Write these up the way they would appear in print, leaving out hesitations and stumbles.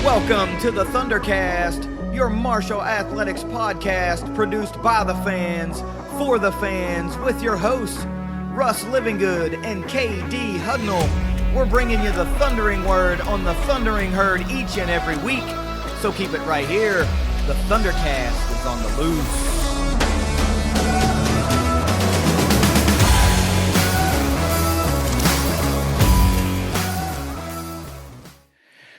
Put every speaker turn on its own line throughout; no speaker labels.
Welcome to the ThunderCast, your Marshall Athletics podcast produced by the fans, for the fans, with your hosts, Russ Livingood and KD Hudnall. We're bringing you the thundering word on the thundering herd each and every week, so keep it right here. The ThunderCast is on the loose.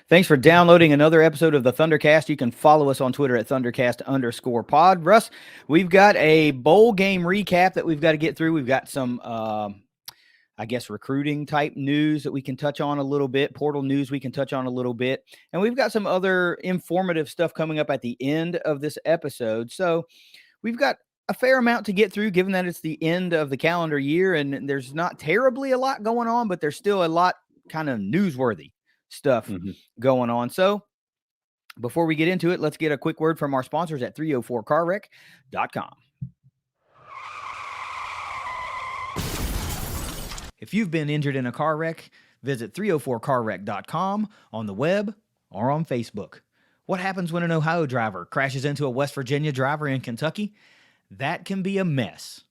Thanks for downloading another episode of the ThunderCast. You can follow us on Twitter at ThunderCast_pod. Russ, we've got a bowl game recap that we've got to get through. We've got some, recruiting type news that we can touch on a little bit, portal news we can touch on a little bit. And we've got some other informative stuff coming up at the end of this episode. So we've got a fair amount to get through, given that it's the end of the calendar year and there's not terribly a lot going on, but there's still a lot kind of newsworthy stuff going on. So before we get into it, let's get a quick word from our sponsors at 304carwreck.com. If you've been injured in a car wreck, visit 304carwreck.com on the web or on Facebook. What happens when an Ohio driver crashes into a West Virginia driver in Kentucky? That can be a mess.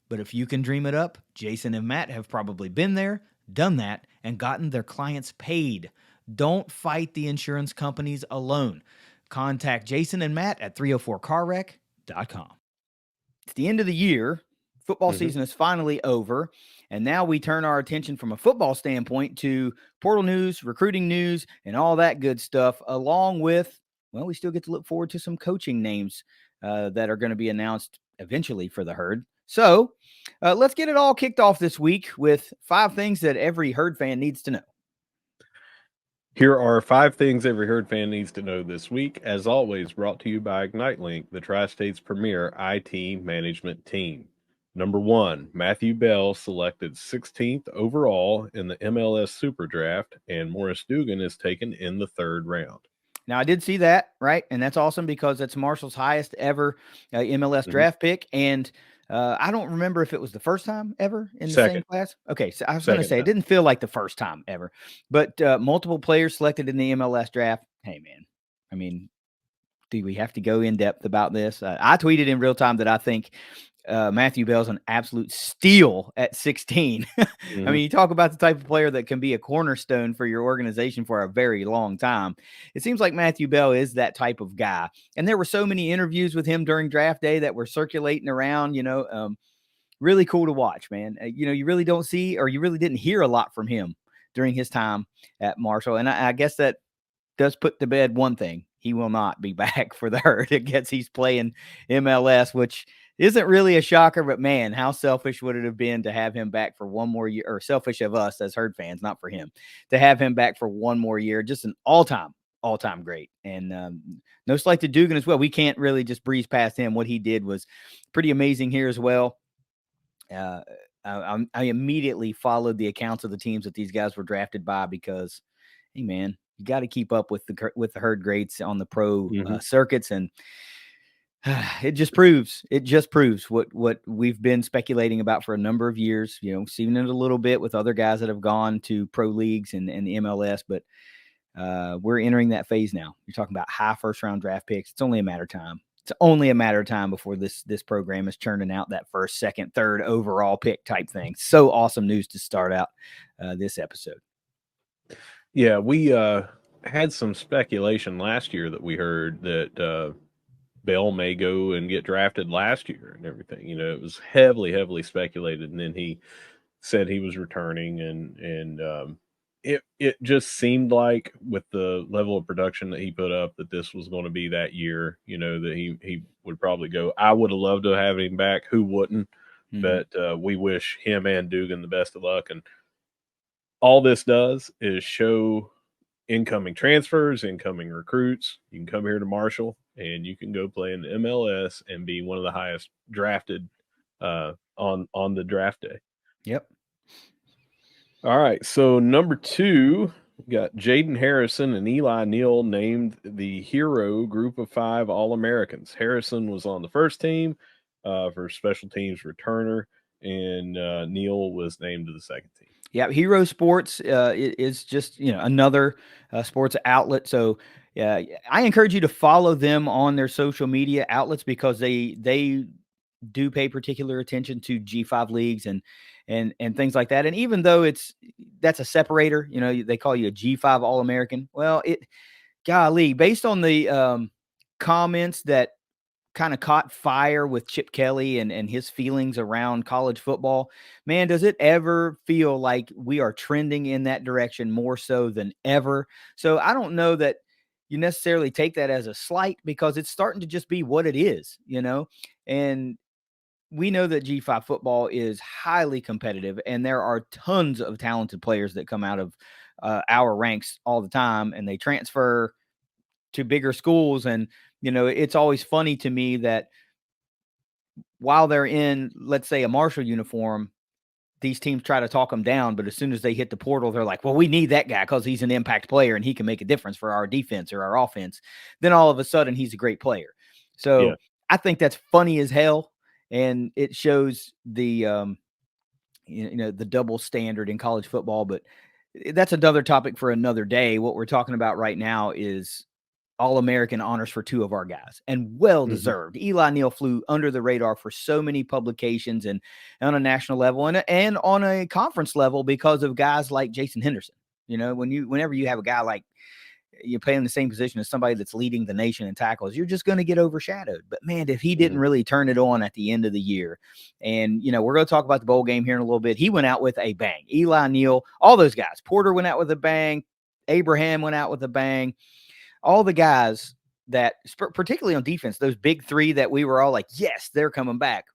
But if you can dream it up, Jason and Matt have probably been there, done that, and gotten their clients paid. Don't fight the insurance companies alone. Contact Jason and Matt at 304carwreck.com. It's the end of the year. Football season is finally over, and now we turn our attention from a football standpoint to portal news, recruiting news, and all that good stuff, along with, well, we still get to look forward to some coaching names that are going to be announced eventually for the Herd. So let's get it all kicked off this week with 5 things that every Herd fan needs to know.
Here are 5 things every Herd fan needs to know this week. As always, brought to you by Ignite Link, the Tri-State's premier IT management team. Number 1, Matthew Bell selected 16th overall in the MLS Super Draft, and Morris Dugan is taken in the 3rd round.
Now, I did see that, right? And that's awesome because it's Marshall's highest ever MLS draft pick. And I don't remember if it was the first time ever in the same class. Okay, so I was going to say, it didn't feel like the first time ever. But multiple players selected in the MLS draft. Hey, man, I mean, do we have to go in depth about this? I tweeted in real time that I think Matthew Bell's an absolute steal at 16. I mean, you talk about the type of player that can be a cornerstone for your organization for a very long time. It seems like Matthew Bell is that type of guy. And there were so many interviews with him during draft day that were circulating around, really cool to watch, man. You really don't see, or you really didn't hear a lot from him during his time at Marshall. And I guess that does put to bed one thing. He will not be back for the Herd. It gets he's playing MLS, which isn't really a shocker, but man, how selfish would it have been to have him back for one more year, or selfish of us as Herd fans, not for him, to have him back for one more year. Just an all-time great. And no slight to Dugan as well. We can't really just breeze past him. What he did was pretty amazing here as well. I immediately followed the accounts of the teams that these guys were drafted by because, hey, man, you got to keep up with the Herd greats on the pro circuits, and it just proves what we've been speculating about for a number of years. Seeing it a little bit with other guys that have gone to pro leagues and the MLS, but we're entering that phase now. You're talking about high first-round draft picks. It's only a matter of time. It's only a matter of time before this program is churning out that first, second, third overall pick type thing. So awesome news to start out this episode.
Yeah, we had some speculation last year that we heard that Bell may go and get drafted last year and everything. It was heavily speculated, and then he said he was returning, and it just seemed like with the level of production that he put up that this was going to be that year. That he would probably go. I would have loved to have him back. Who wouldn't? But we wish him and Dugan the best of luck. And all this does is show incoming transfers, incoming recruits. You can come here to Marshall and you can go play in the MLS and be one of the highest drafted on the draft day.
Yep.
All right. So number 2, we got Jaden Harrison and Eli Neal named the Hero Group of 5 All-Americans. Harrison was on the first team for special teams returner, and Neal was named to the second team.
Yeah, Hero Sports is just another sports outlet. So I encourage you to follow them on their social media outlets because they do pay particular attention to G5 leagues and things like that. And even though that's a separator, they call you a G5 All American. Well, golly, based on the comments that kind of caught fire with Chip Kelly and his feelings around college football, man, does it ever feel like we are trending in that direction more so than ever? So I don't know that you necessarily take that as a slight because it's starting to just be what it is, and we know that G5 football is highly competitive and there are tons of talented players that come out of our ranks all the time and they transfer to bigger schools. And, it's always funny to me that while they're in, let's say, a Marshall uniform, these teams try to talk them down. But as soon as they hit the portal, they're like, well, we need that guy because he's an impact player and he can make a difference for our defense or our offense. Then all of a sudden he's a great player. So I think that's funny as hell. And it shows the, the double standard in college football. But that's another topic for another day. What we're talking about right now is All-American honors for two of our guys, and well-deserved. Eli Neal flew under the radar for so many publications and on a national level and on a conference level because of guys like Jason Henderson. Whenever you have a guy like you play in the same position as somebody that's leading the nation in tackles, you're just going to get overshadowed. But man, if he didn't really turn it on at the end of the year, and we're going to talk about the bowl game here in a little bit. He went out with a bang. Eli Neal, all those guys. Porter went out with a bang. Abraham went out with a bang. All the guys that, particularly on defense, those big three that we were all like, yes, they're coming back.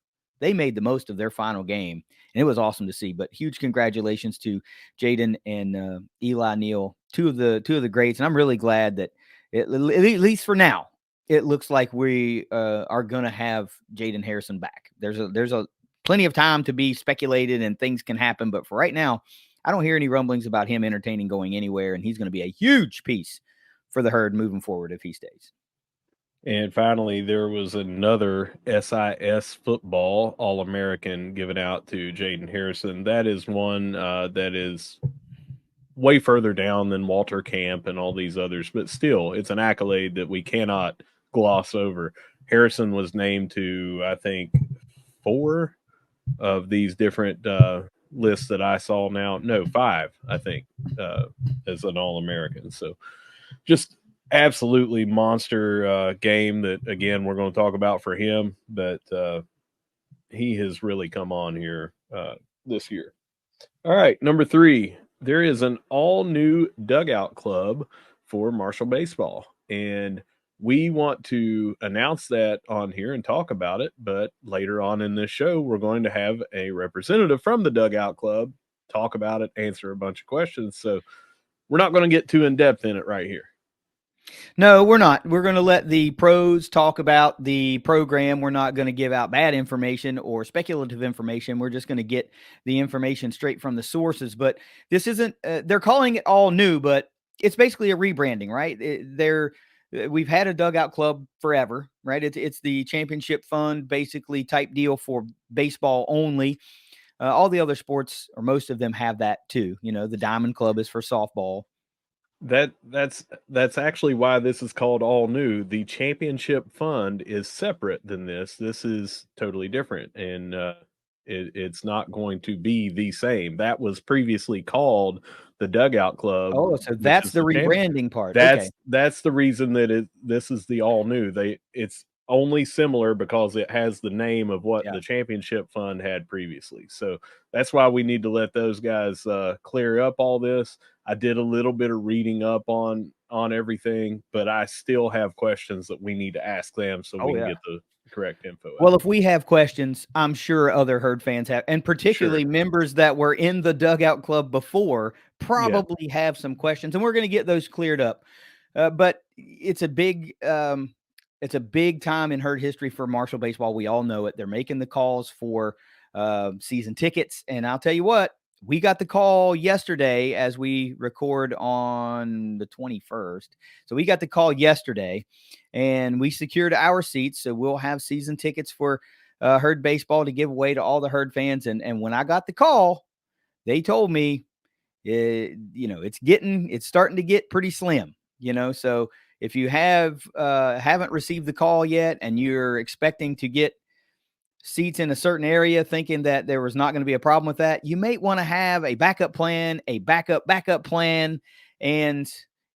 They made the most of their final game, and it was awesome to see. But huge congratulations to Jaden and Eli Neal, two of the greats. And I'm really glad that at least for now, it looks like we are going to have Jaden Harrison back. There's a plenty of time to be speculated and things can happen, but for right now, I don't hear any rumblings about him entertaining going anywhere, and he's going to be a huge piece for the herd moving forward if he stays.
And finally, there was another SIS football All-American given out to Jaden Harrison. That is one that is way further down than Walter Camp and all these others, but still, it's an accolade that we cannot gloss over. Harrison was named to, I think, 4 of these different lists that I saw now. No, 5, I think, as an All-American. So just absolutely monster game that, again, we're going to talk about for him, but he has really come on here this year. All right, number 3, there is an all-new dugout club for Marshall Baseball, and we want to announce that on here and talk about it, but later on in this show, we're going to have a representative from the dugout club talk about it, answer a bunch of questions, so we're not going to get too in-depth in it right here.
No, we're not. We're going to let the pros talk about the program. We're not going to give out bad information or speculative information. We're just going to get the information straight from the sources. But this isn't, they're calling it all new, but it's basically a rebranding, right? We've had a dugout club forever, right? It's the championship fund basically type deal for baseball only. All the other sports, or most of them, have that too. The Diamond Club is for softball.
That's actually why this is called all new. The championship fund is separate than this. This is totally different, and it's not going to be the same. That was previously called the Dugout Club.
Oh, so that's the rebranding part.
That's the reason that this is the all new. It's only similar because it has the name of what the championship fund had previously. So that's why we need to let those guys clear up all this. I did a little bit of reading up on everything, but I still have questions that we need to ask them so we can get the correct info.
Well, if we have questions, I'm sure other herd fans have, and particularly members that were in the dugout club before probably have some questions, and we're going to get those cleared up. But it's a big time in herd history for Marshall Baseball. We all know it. They're making the calls for season tickets, and I'll tell you what, we got the call yesterday as we record on the 21st. So we got the call yesterday, and we secured our seats. So we'll have season tickets for herd baseball to give away to all the herd fans. And when I got the call, they told me, it's starting to get pretty slim, so if you haven't received the call yet and you're expecting to get seats in a certain area thinking that there was not going to be a problem with that, you may want to have a backup plan, a backup plan, and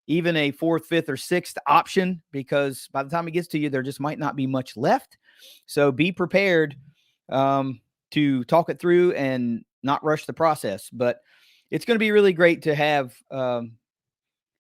even a fourth, fifth, or sixth option, because by the time it gets to you, there just might not be much left. So be prepared to talk it through and not rush the process. But it's going to be really great to have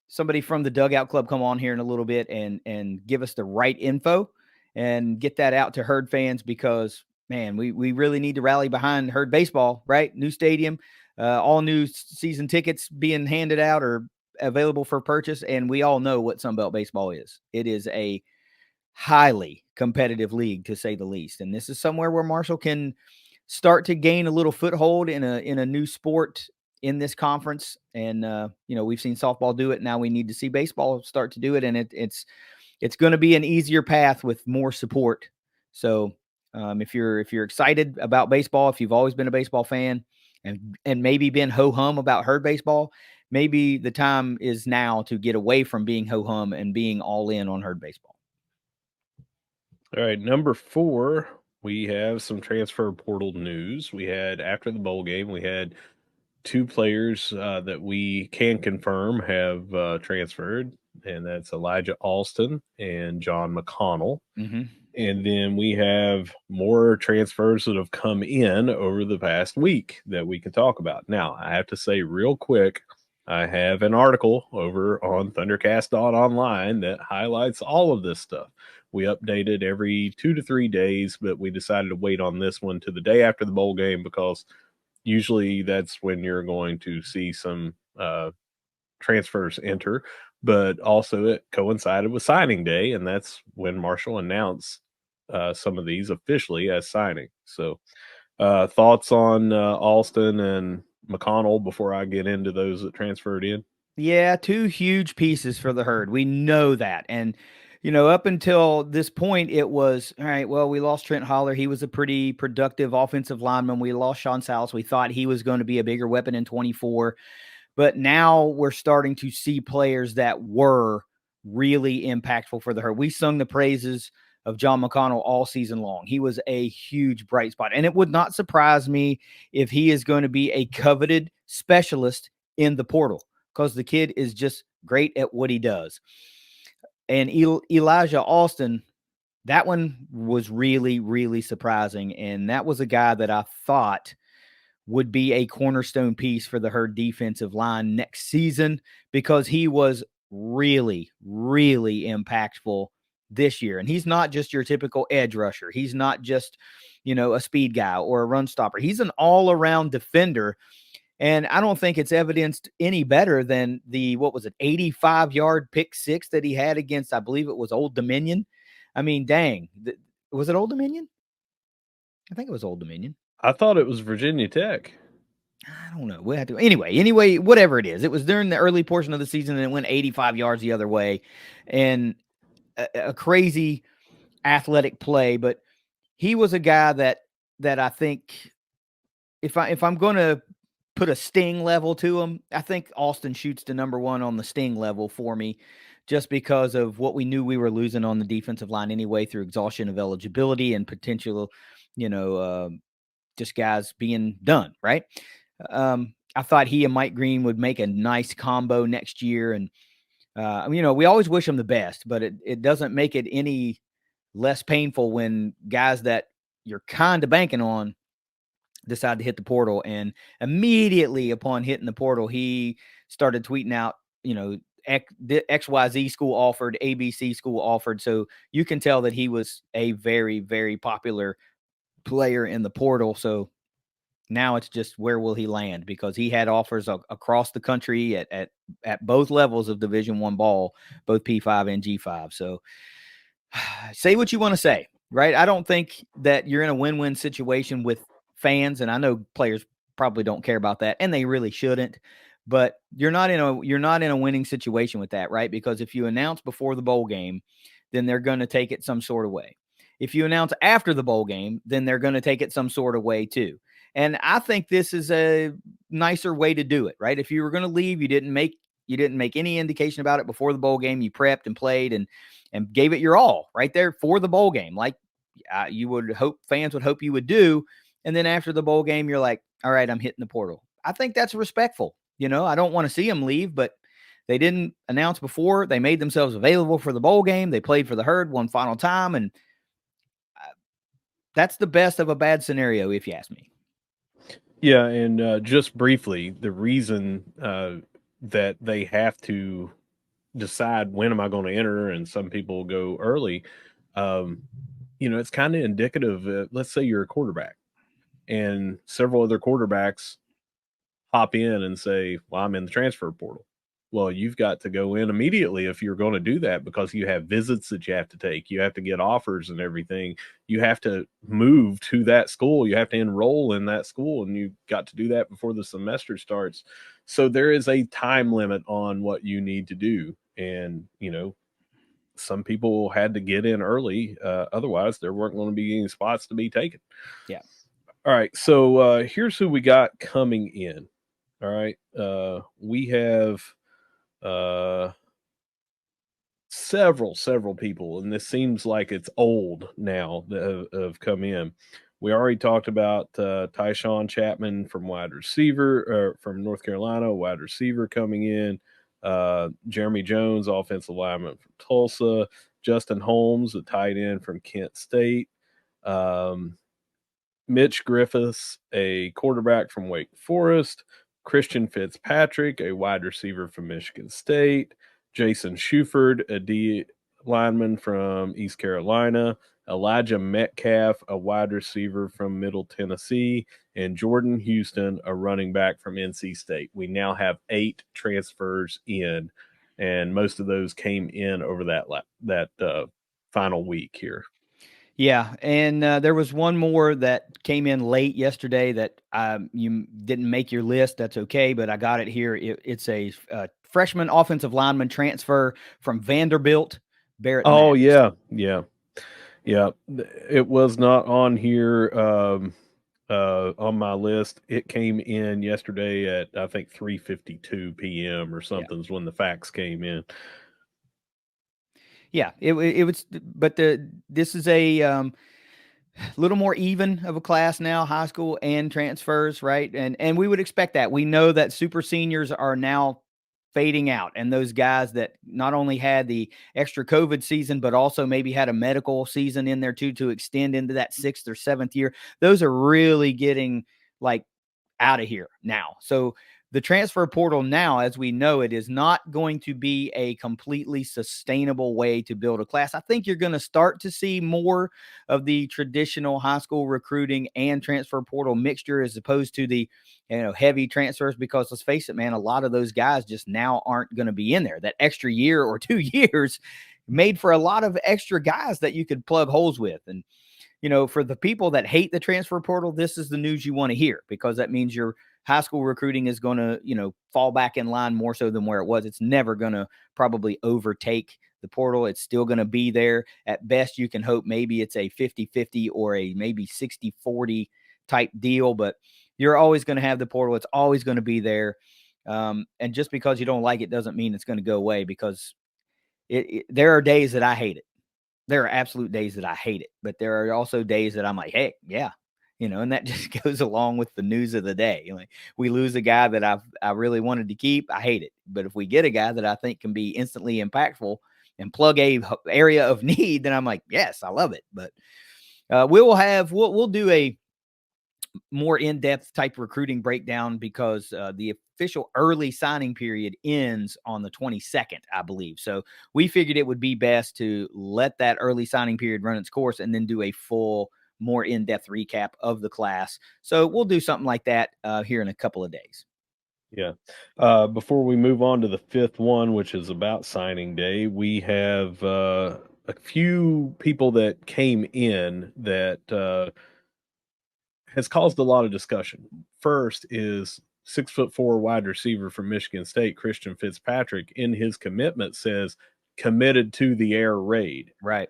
somebody from the Dugout Club come on here in a little bit and give us the right info and get that out to Herd fans, because man, we really need to rally behind Herd baseball, right? New stadium, all new season tickets being handed out or available for purchase. And we all know what Sunbelt baseball is. It is a highly competitive league, to say the least. And this is somewhere where Marshall can start to gain a little foothold in a new sport in this conference. And, we've seen softball do it. Now we need to see baseball start to do it. And it's going to be an easier path with more support. So if you're excited about baseball, if you've always been a baseball fan and maybe been ho-hum about Herd baseball, maybe the time is now to get away from being ho-hum and being all in on Herd baseball.
All right, number 4, we have some transfer portal news. We had, after the bowl game, we had 2 players that we can confirm have transferred, and that's Elijah Alston and John McConnell.
Mm-hmm.
And then we have more transfers that have come in over the past week that we can talk about. Now, I have to say real quick, I have an article over on ThunderCast.online that highlights all of this stuff. We update it every 2 to 3 days, but we decided to wait on this one to the day after the bowl game, because usually that's when you're going to see some transfers enter. But also it coincided with signing day, and that's when Marshall announced some of these officially as signing. So thoughts on Alston and McConnell before I get into those that transferred in?
Yeah, 2 huge pieces for the Herd. We know that. And, up until this point, it was, all right, well, we lost Trent Holler. He was a pretty productive offensive lineman. We lost Sean Salas. We thought he was going to be a bigger weapon in 24. But now we're starting to see players that were really impactful for the Herd. We sung the praises of John McConnell all season long. He was a huge bright spot. And it would not surprise me if he is going to be a coveted specialist in the portal, because the kid is just great at what he does. And Elijah Alston, that one was really, really surprising. And that was a guy that I thought would be a cornerstone piece for the Herd defensive line next season, because he was really, really impactful this year. And he's not just your typical edge rusher. He's not just, a speed guy or a run stopper. He's an all-around defender. And I don't think it's evidenced any better than the, 85-yard pick six that he had against, I believe it was Old Dominion. I mean, dang. Was it Old Dominion? I think it was Old Dominion.
I thought it was Virginia Tech.
I don't know. We had to anyway, whatever it is. It was during the early portion of the season, and it went 85 yards the other way, and a crazy athletic play. But he was a guy that I think, if I'm going to put a sting level to him, I think Alston shoots to number 1 on the sting level for me, just because of what we knew we were losing on the defensive line anyway, through exhaustion of eligibility and potential, just guys being done, right? I thought he and Mike Green would make a nice combo next year. And, we always wish them the best, but it doesn't make it any less painful when guys that you're kind of banking on decide to hit the portal. And immediately upon hitting the portal, he started tweeting out, XYZ school offered, ABC school offered. So you can tell that he was a very, very popular player in the portal. So now it's just, where will he land? Because he had offers across the country at both levels of Division I ball, both P5 and G5. So say what you want to say, right? I don't think that you're in a win-win situation with fans, and I know players probably don't care about that, and they really shouldn't. But you're not in a winning situation with that, right? Because if you announce before the bowl game, then they're going to take it some sort of way. If you announce after the bowl game, then they're going to take it some sort of way too. And I think this is a nicer way to do it, right? If you were going to leave, you didn't make any indication about it before the bowl game. You prepped and played and gave it your all right there for the bowl game, like you would hope fans would hope you would do. And then after the bowl game, you're like, all right, I'm hitting the portal. I think that's respectful. I don't want to see them leave, but they didn't announce before. They made themselves available for the bowl game. They played for the Herd one final time, and that's the best of a bad scenario, if you ask me.
Yeah, and just briefly, the reason that they have to decide when am I going to enter, and some people go early, it's kind of indicative. Let's say you're a quarterback, and several other quarterbacks hop in and say, "Well, I'm in the transfer portal." Well, you've got to go in immediately if you're going to do that, because you have visits that you have to take. You have to get offers and everything. You have to move to that school. You have to enroll in that school, and you've got to do that before the semester starts. So there is a time limit on what you need to do. And, some people had to get in early. Otherwise, there weren't going to be any spots to be taken.
Yeah.
All right. So here's who we got coming in. All right. We have several people, and this seems like it's old now that have come in. We already talked about Tyshawn Chapman from wide receiver, or from North Carolina, wide receiver coming in. Jeremy Jones, offensive lineman from Tulsa. Justin Holmes, a tight end from Kent State. Mitch Griffiths, a quarterback from Wake Forest. Christian Fitzpatrick, a wide receiver from Michigan State. Jason Shuford, a D lineman from East Carolina. Elijah Metcalf, a wide receiver from Middle Tennessee. And Jordan Houston, a running back from NC State. We now have 8 transfers in, and most of those came in over that final week here.
Yeah, and there was one more that came in late yesterday that you didn't make your list. That's okay, but I got it here. It's a freshman offensive lineman transfer from Vanderbilt, Barrett
Oh,
Maddox.
yeah. It was not on here on my list. It came in yesterday at, I think, 3:52 p.m. or something is when the fax came in.
Yeah, it was, but this is a little more even of a class now, high school and transfers, right? And we would expect that. We know that super seniors are now fading out, and those guys that not only had the extra COVID season, but also maybe had a medical season in there too to extend into that 6th or 7th year, those are really getting like out of here now. So the transfer portal now, as we know it, is not going to be a completely sustainable way to build a class. I think you're going to start to see more of the traditional high school recruiting and transfer portal mixture, as opposed to the heavy transfers, because let's face it, man, a lot of those guys just now aren't going to be in there. That extra year or 2 years made for a lot of extra guys that you could plug holes with. And for the people that hate the transfer portal, this is the news you want to hear, because that means your high school recruiting is going to, fall back in line more so than where it was. It's never going to probably overtake the portal. It's still going to be there. At best, you can hope maybe it's a 50-50 or a maybe 60-40 type deal, but you're always going to have the portal. It's always going to be there. And just because you don't like it doesn't mean it's going to go away, because there are days that I hate it. There are absolute days that I hate it, but there are also days that I'm like, hey, yeah, and that just goes along with the news of the day. Like, we lose a guy that I really wanted to keep, I hate it. But if we get a guy that I think can be instantly impactful and plug a area of need, then I'm like, yes, I love it. But we'll do a more in-depth type recruiting breakdown, because the official early signing period ends on the 22nd, I believe. So we figured it would be best to let that early signing period run its course and then do a full, more in-depth recap of the class. So we'll do something like that here in a couple of days.
Yeah. Before we move on to the 5th one, which is about signing day, we have a few people that came in that has caused a lot of discussion. First is 6'4" wide receiver from Michigan State, Christian Fitzpatrick, in his commitment says committed to the air raid.
Right.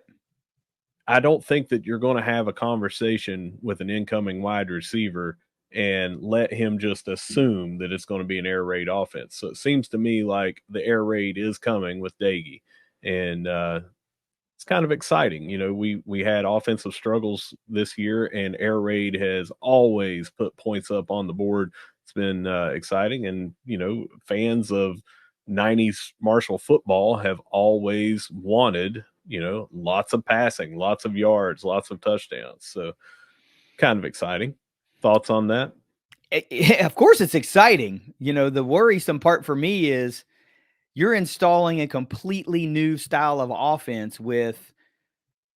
I don't think that you're going to have a conversation with an incoming wide receiver and let him just assume that it's going to be an air raid offense. So it seems to me like the air raid is coming with Daggy, and it's kind of exciting. We had offensive struggles this year, and air raid has always put points up on the board. It's been exciting, and fans of 90s Marshall football have always wanted lots of passing, lots of yards, lots of touchdowns. So kind of exciting. Thoughts on that?
Of course it's exciting. The worrisome part for me is you're installing a completely new style of offense with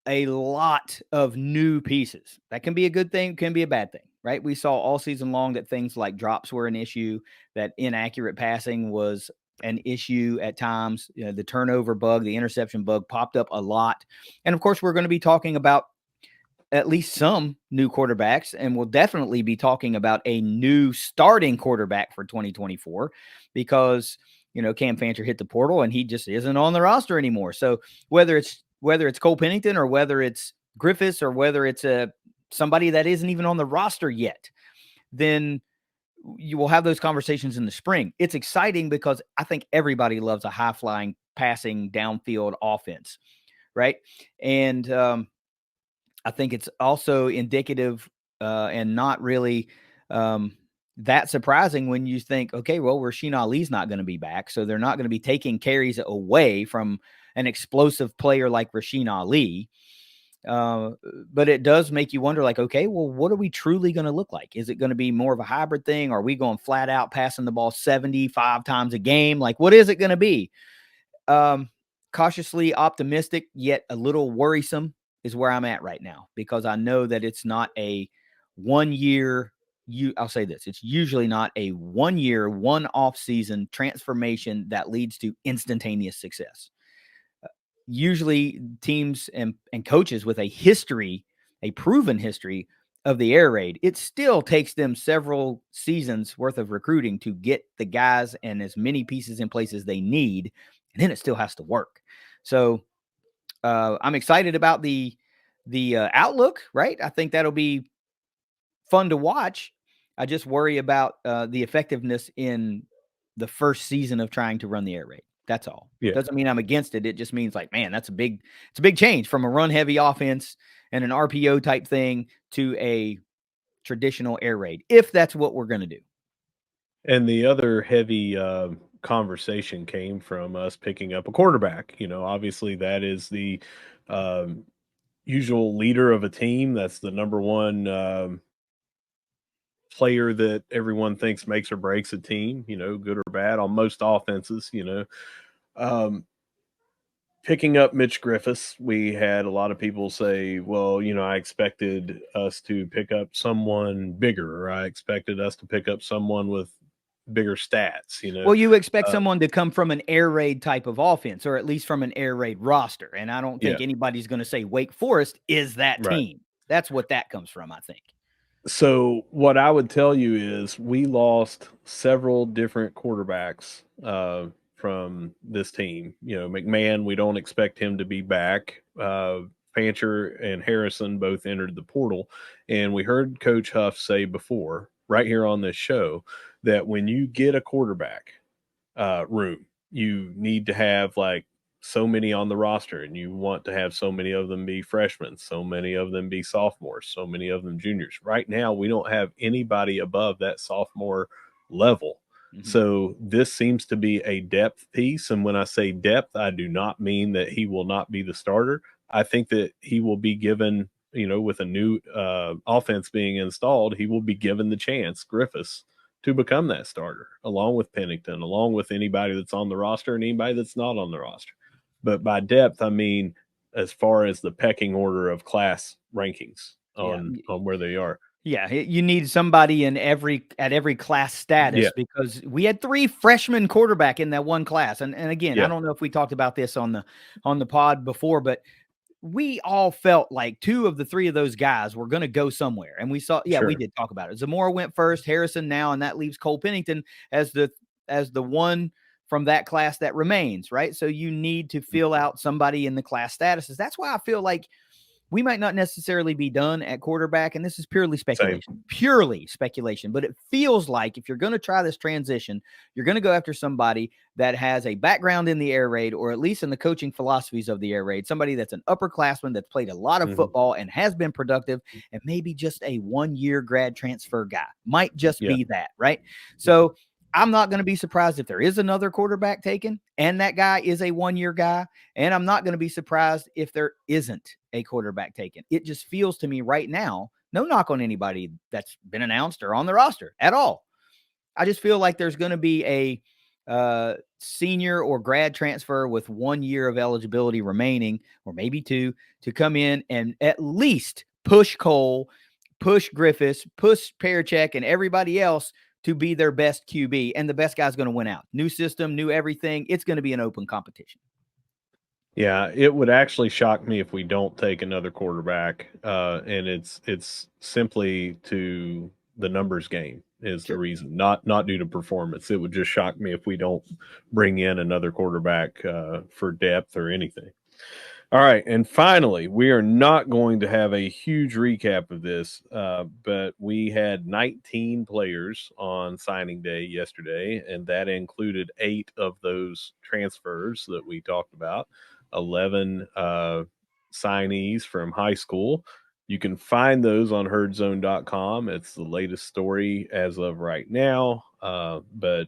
a lot of new pieces. That can be a good thing, can be a bad thing, right? We saw all season long that things like drops were an issue, that inaccurate passing was an issue at times. The turnover bug, the interception bug popped up a lot. And of course, we're going to be talking about at least some new quarterbacks, and we'll definitely be talking about a new starting quarterback for 2024 because Cam Fancher hit the portal and he just isn't on the roster anymore. So whether it's Cole Pennington or whether it's Griffiths or whether it's somebody that isn't even on the roster yet, then you will have those conversations in the spring. It's exciting because I think everybody loves a high flying passing downfield offense, right? And I think it's also indicative and not really that surprising when you think, okay, well, Rasheen Ali's not going to be back. So they're not going to be taking carries away from an explosive player like Rasheen Ali. But it does make you wonder, like, okay, well, what are we truly going to look like? Is it going to be more of a hybrid thing? Are we going flat out passing the ball 75 times a game? Like, what is it going to be? Cautiously optimistic, yet a little worrisome is where I'm at right now, because I know that it's not a 1 year. I'll say this. It's usually not a 1 year, one off season transformation that leads to instantaneous success. Usually teams and coaches with a proven history of the air raid, it still takes them several seasons worth of recruiting to get the guys and as many pieces in place as they need. And then it still has to work. So I'm excited about the outlook, right? I think that'll be fun to watch. I just worry about the effectiveness in the first season of trying to run the air raid. That's all.
Yeah.
Doesn't mean I'm against it. It just means, like, man, it's a big change from a run heavy offense and an RPO type thing to a traditional air raid, if that's what we're going to do.
And the other heavy conversation came from us picking up a quarterback. Obviously that is the usual leader of a team. That's the number one player that everyone thinks makes or breaks a team, good or bad on most offenses. Picking up Mitch Griffiths, we had a lot of people say, well, I expected us to pick up someone bigger, or I expected us to pick up someone with bigger stats.
Well, you expect someone to come from an air raid type of offense, or at least from an air raid roster. And I don't think anybody's going to say Wake Forest is that team. That's what that comes from, I think.
So what I would tell you is we lost several different quarterbacks from this team. McMahon, we don't expect him to be back. Fancher and Harrison both entered the portal. And we heard Coach Huff say before, right here on this show, that when you get a quarterback room, you need to have like so many on the roster, and you want to have so many of them be freshmen, so many of them be sophomores, so many of them juniors. Right now, we don't have anybody above that sophomore level. Mm-hmm. So this seems to be a depth piece. And when I say depth, I do not mean that he will not be the starter. I think that he will be given, with a new offense being installed, he will be given the chance, Griffiths, to become that starter, along with Pennington, along with anybody that's on the roster and anybody that's not on the roster. But by depth, I mean as far as the pecking order of class rankings on where they are.
Yeah, you need somebody at every class status, because we had 3 freshmen quarterback in that one class. And again, I don't know if we talked about this on the pod before, but we all felt like 2 of the 3 of those guys were going to go somewhere. And we saw, we did talk about it. Zamora went first, Harrison now, and that leaves Cole Pennington as the one from that class that remains, right? So you need to fill out somebody in the class statuses. That's why I feel like we might not necessarily be done at quarterback, and this is purely speculation, but it feels like if you're going to try this transition, you're going to go after somebody that has a background in the air raid, or at least in the coaching philosophies of the air raid, somebody that's an upperclassman that's played a lot of football and has been productive, and maybe just a 1-year grad transfer guy. Might just be that, right? So I'm not going to be surprised if there is another quarterback taken and that guy is a 1-year guy. And I'm not going to be surprised if there isn't a quarterback taken. It just feels to me right now, no knock on anybody that's been announced or on the roster at all. I just feel like there's going to be a senior or grad transfer with 1 year of eligibility remaining, or maybe 2, to come in and at least push Cole, push Griffiths, push Parachek, and everybody else to be their best QB, and the best guy's going to win out. New system, new everything. It's going to be an open competition.
Yeah, it would actually shock me if we don't take another quarterback, and it's simply to the numbers game is the reason, not due to performance. It would just shock me if we don't bring in another quarterback for depth or anything. All right, and finally, we are not going to have a huge recap of this, but we had 19 players on signing day yesterday, and that included 8 of those transfers that we talked about, 11 signees from high school. You can find those on herdzone.com. It's the latest story as of right now, but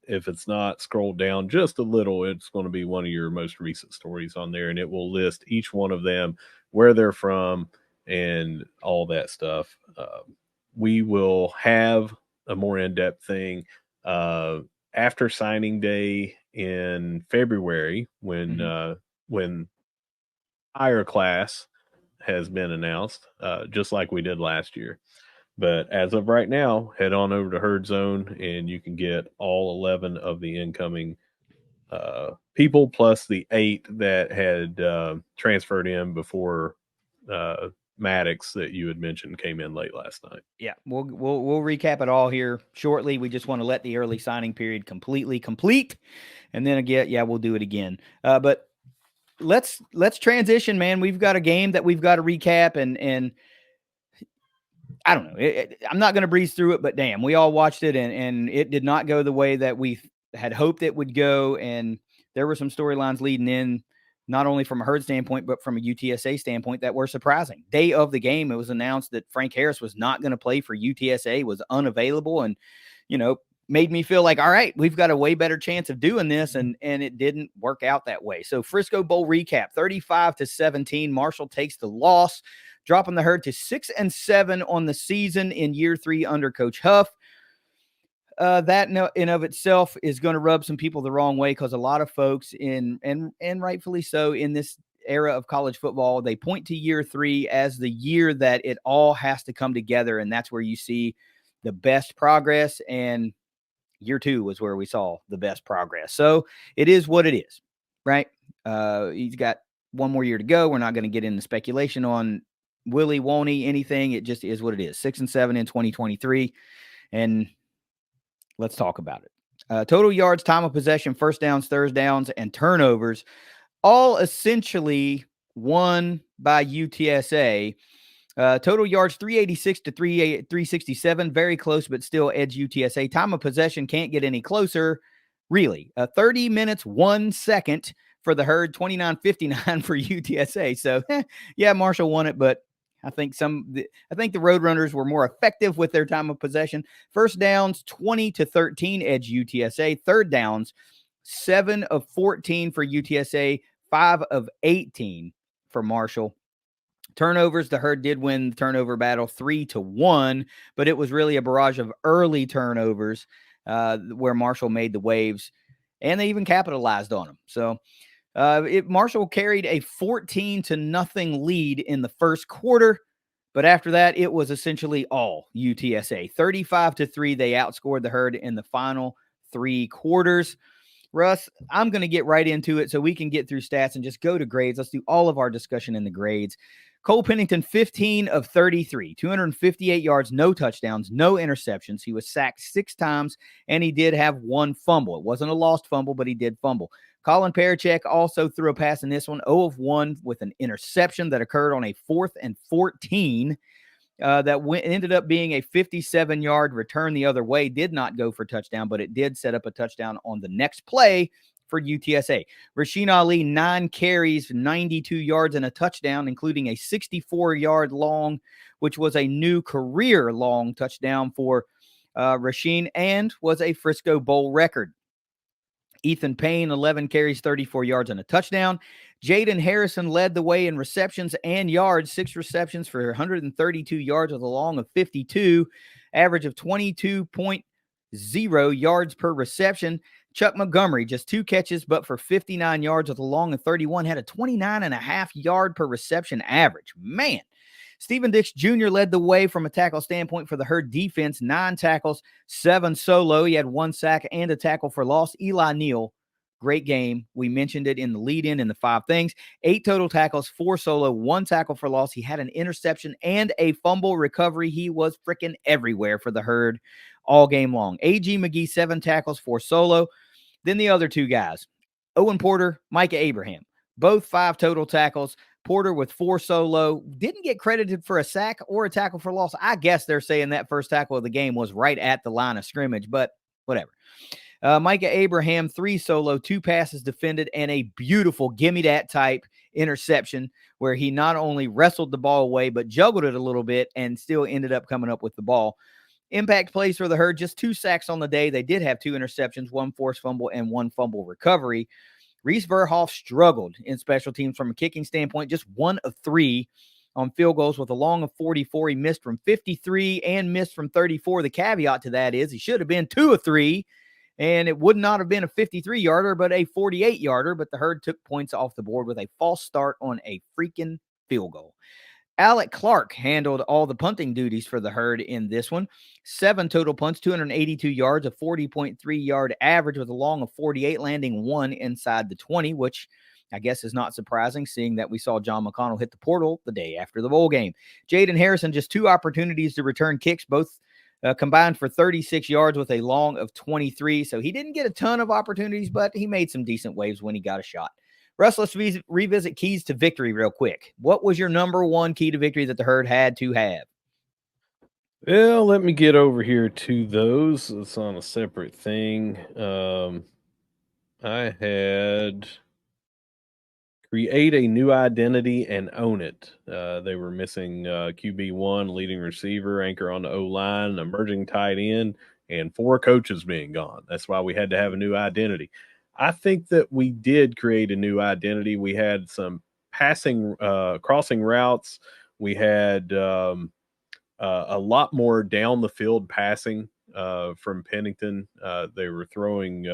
if it's not, scroll down just a little. It's going to be one of your most recent stories on there, and it will list each one of them, where they're from, and all that stuff. We will have a more in-depth thing after signing day in February when higher class has been announced, just like we did last year. But as of right now, head on over to Herd Zone, and you can get all 11 of the incoming people, plus the 8 that had transferred in before Maddox that you had mentioned came in late last night.
Yeah, we'll recap it all here shortly. We just want to let the early signing period completely complete, and then again, we'll do it again. But let's transition, man. We've got a game that we've got to recap, and I don't know. I'm not going to breeze through it, but damn, we all watched it, and it did not go the way that we had hoped it would go. And there were some storylines leading in, not only from a Herd standpoint, but from a UTSA standpoint, that were surprising. Day of the game, it was announced that Frank Harris was not going to play for UTSA, was unavailable, and, made me feel like, all right, we've got a way better chance of doing this, and it didn't work out that way. So Frisco Bowl recap, 35-17, Marshall takes the loss, dropping the Herd to 6-7 on the season in year 3 under Coach Huff. That in of itself is going to rub some people the wrong way, because a lot of folks and rightfully so in this era of college football, they point to year 3 as the year that it all has to come together, and that's where you see the best progress. And year 2 was where we saw the best progress. So it is what it is, right? He's got one more year to go. We're not going to get into speculation on Willie, won't he, anything. It just is what it is. 6-7 in 2023. And let's talk about it. Total yards, time of possession, first downs, third downs, and turnovers, all essentially won by UTSA. Total yards, 386 to 367, very close, but still edge UTSA. Time of possession can't get any closer, really. 30 minutes, 1 second for the Herd, 29:59 for UTSA. So, yeah, Marshall won it, but I think the Roadrunners were more effective with their time of possession. First downs, 20-13, edge UTSA. Third downs, 7 of 14 for UTSA, 5 of 18 for Marshall. Turnovers, the Herd did win the turnover battle 3-1, but it was really a barrage of early turnovers where Marshall made the waves, and they even capitalized on them. So Marshall carried a 14-0 lead in the first quarter, but after that, it was essentially all UTSA. 35-3, they outscored the Herd in the final 3 quarters. Russ, I'm going to get right into it so we can get through stats and just go to grades. Let's do all of our discussion in the grades. Cole Pennington, 15 of 33, 258 yards, no touchdowns, no interceptions. He was sacked 6 times, and he did have 1 fumble. It wasn't a lost fumble, but he did fumble. Colin Parachek also threw a pass in this one, 0 of 1 with an interception that occurred on a 4th and 14. That ended up being a 57-yard return the other way. Did not go for touchdown, but it did set up a touchdown on the next play for UTSA. Rasheen Ali, 9 carries, 92 yards, and a touchdown, including a 64-yard long, which was a new career-long touchdown for Rasheen and was a Frisco Bowl record. Ethan Payne, 11 carries, 34 yards, and a touchdown. Jaden Harrison led the way in receptions and yards, 6 receptions for 132 yards with a long of 52, average of 22.0 yards per reception. Chuck Montgomery, just 2 catches, but for 59 yards with a long of 31, had a 29.5 yard per reception average. Man. Stephen Dix Jr. led the way from a tackle standpoint for the Herd defense, 9 tackles, 7 solo. He had 1 sack and a tackle for loss. Eli Neal, great game. We mentioned it in the lead-in in the 5 things. 8 total tackles, 4 solo, 1 tackle for loss. He had an interception and a fumble recovery. He was freaking everywhere for the Herd all game long. A.G. McGee, 7 tackles, 4 solo. Then the other 2 guys, Owen Porter, Micah Abraham, both 5 total tackles. Porter with 4 solo, didn't get credited for a sack or a tackle for loss. I guess they're saying that first tackle of the game was right at the line of scrimmage, but whatever. Micah Abraham, 3 solo, 2 passes defended, and a beautiful gimme that type interception where he not only wrestled the ball away, but juggled it a little bit and still ended up coming up with the ball. Impact plays for the Herd, just 2 sacks on the day. They did have 2 interceptions, 1 forced fumble and 1 fumble recovery. Reese Verhoff struggled in special teams from a kicking standpoint, just 1 of 3 on field goals with a long of 44. He missed from 53 and missed from 34. The caveat to that is he should have been 2 of 3, and it would not have been a 53-yarder, but a 48-yarder. But the Herd took points off the board with a false start on a freaking field goal. Alec Clark handled all the punting duties for the Herd in this one. 7 total punts, 282 yards, a 40.3-yard average with a long of 48, landing 1 inside the 20, which I guess is not surprising, seeing that we saw John McConnell hit the portal the day after the bowl game. Jaden Harrison, just 2 opportunities to return kicks, both combined for 36 yards with a long of 23. So he didn't get a ton of opportunities, but he made some decent waves when he got a shot. Russ, let's revisit keys to victory real quick. What was your number 1 key to victory that the Herd had to have?
Well, let me get over here to those. It's on a separate thing. I had create a new identity and own it. They were missing QB1, leading receiver, anchor on the O-line, emerging tight end, and 4 coaches being gone. That's why we had to have a new identity. I think that we did create a new identity. We had some passing, crossing routes. We had a lot more down the field passing from Pennington. They were throwing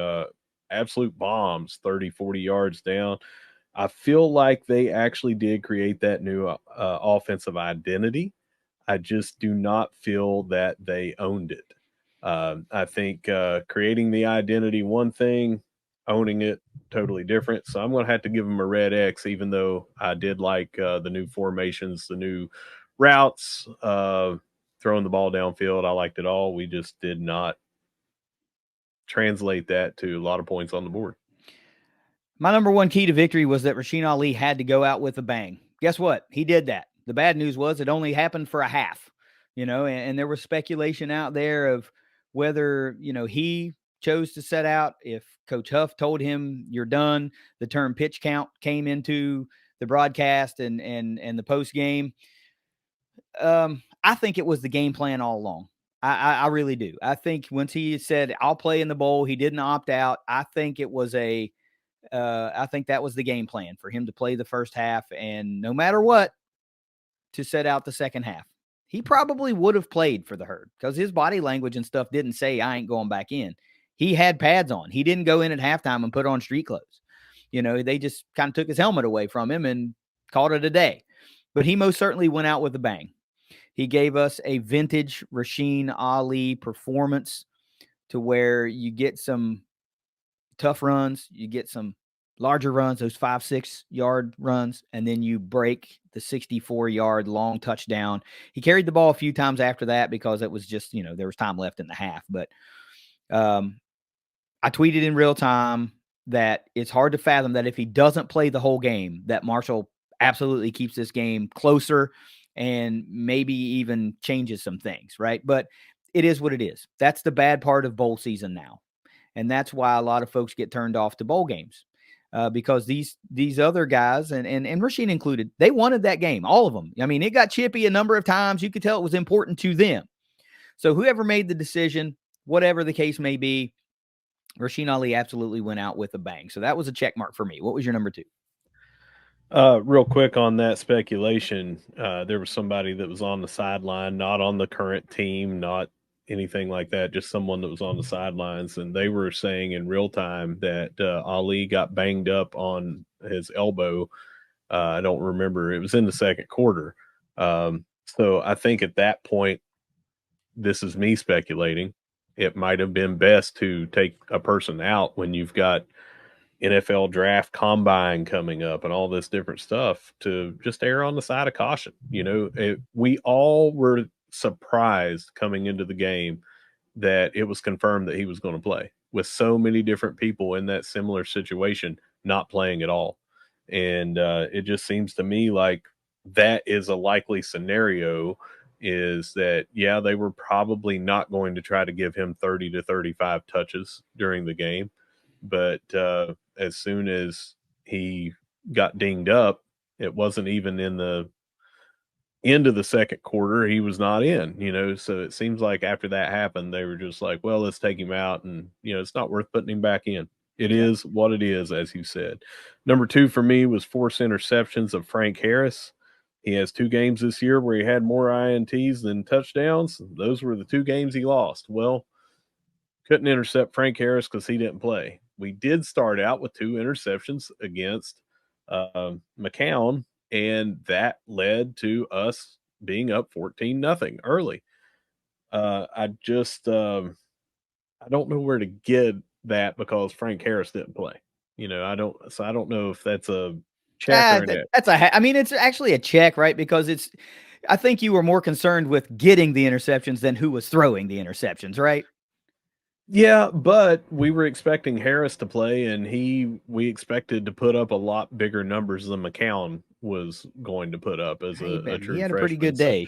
absolute bombs 30, 40 yards down. I feel like they actually did create that new offensive identity. I just do not feel that they owned it. I think creating the identity, one thing, owning it, totally different. So I'm going to have to give them a red X, even though I did like the new formations, the new routes, throwing the ball downfield. I liked it all. We just did not translate that to a lot of points on the board.
My number 1 key to victory was that Rasheen Ali had to go out with a bang. Guess what? He did that. The bad news was it only happened for a half, and there was speculation out there of whether, he chose to set out, if Coach Huff told him you're done. The term pitch count came into the broadcast and the post game. I think it was the game plan all along. I really do. I think once he said, I'll play in the bowl, he didn't opt out. I think it was I think that was the game plan for him to play the first half and no matter what, to set out the second half. He probably would have played for the Herd because his body language and stuff didn't say, I ain't going back in. He had pads on. He didn't go in at halftime and put on street clothes. They just kind of took his helmet away from him and called it a day. But he most certainly went out with a bang. He gave us a vintage Rasheen Ali performance to where you get some tough runs, you get some larger runs, those 5-6 yard runs, and then you break the 64-yard long touchdown. He carried the ball a few times after that because it was just, there was time left in the half. But I tweeted in real time that it's hard to fathom that if he doesn't play the whole game, that Marshall absolutely keeps this game closer and maybe even changes some things, right? But it is what it is. That's the bad part of bowl season now. And that's why a lot of folks get turned off to bowl games. Because these other guys, and Rasheen included, they wanted that game, all of them. I mean, it got chippy a number of times. You could tell it was important to them. So whoever made the decision, whatever the case may be, Rasheen Ali absolutely went out with a bang. So that was a check mark for me. What was your number 2?
Real quick on that speculation, there was somebody that was on the sideline, not on the current team, not anything like that, just someone that was on the sidelines, and they were saying in real time that Ali got banged up on his elbow. I don't remember. It was in the second quarter. So I think at that point, this is me speculating, it might have been best to take a person out when you've got NFL draft combine coming up and all this different stuff, to just err on the side of caution. We all were surprised coming into the game that it was confirmed that he was going to play, with so many different people in that similar situation not playing at all. And it just seems to me like that is a likely scenario, is that, yeah, they were probably not going to try to give him 30 to 35 touches during the game. But as soon as he got dinged up, it wasn't even in the end of the second quarter, he was not in, so it seems like after that happened, they were just like, well, let's take him out, and it's not worth putting him back in. It is what it is, as you said. Number 2 for me was forced interceptions of Frank Harris. He has 2 games this year where he had more INTs than touchdowns. Those were the 2 games he lost. Well, couldn't intercept Frank Harris because he didn't play. We did start out with 2 interceptions against McCown, and that led to us being up 14-0 early. I don't know where to get that, because Frank Harris didn't play. I don't know if that's a check or not.
It's actually a check, right? Because I think you were more concerned with getting the interceptions than who was throwing the interceptions, right?
Yeah, but we were expecting Harris to play, and we expected to put up a lot bigger numbers than McCown was going to put up as a true freshman.
He had a pretty good day.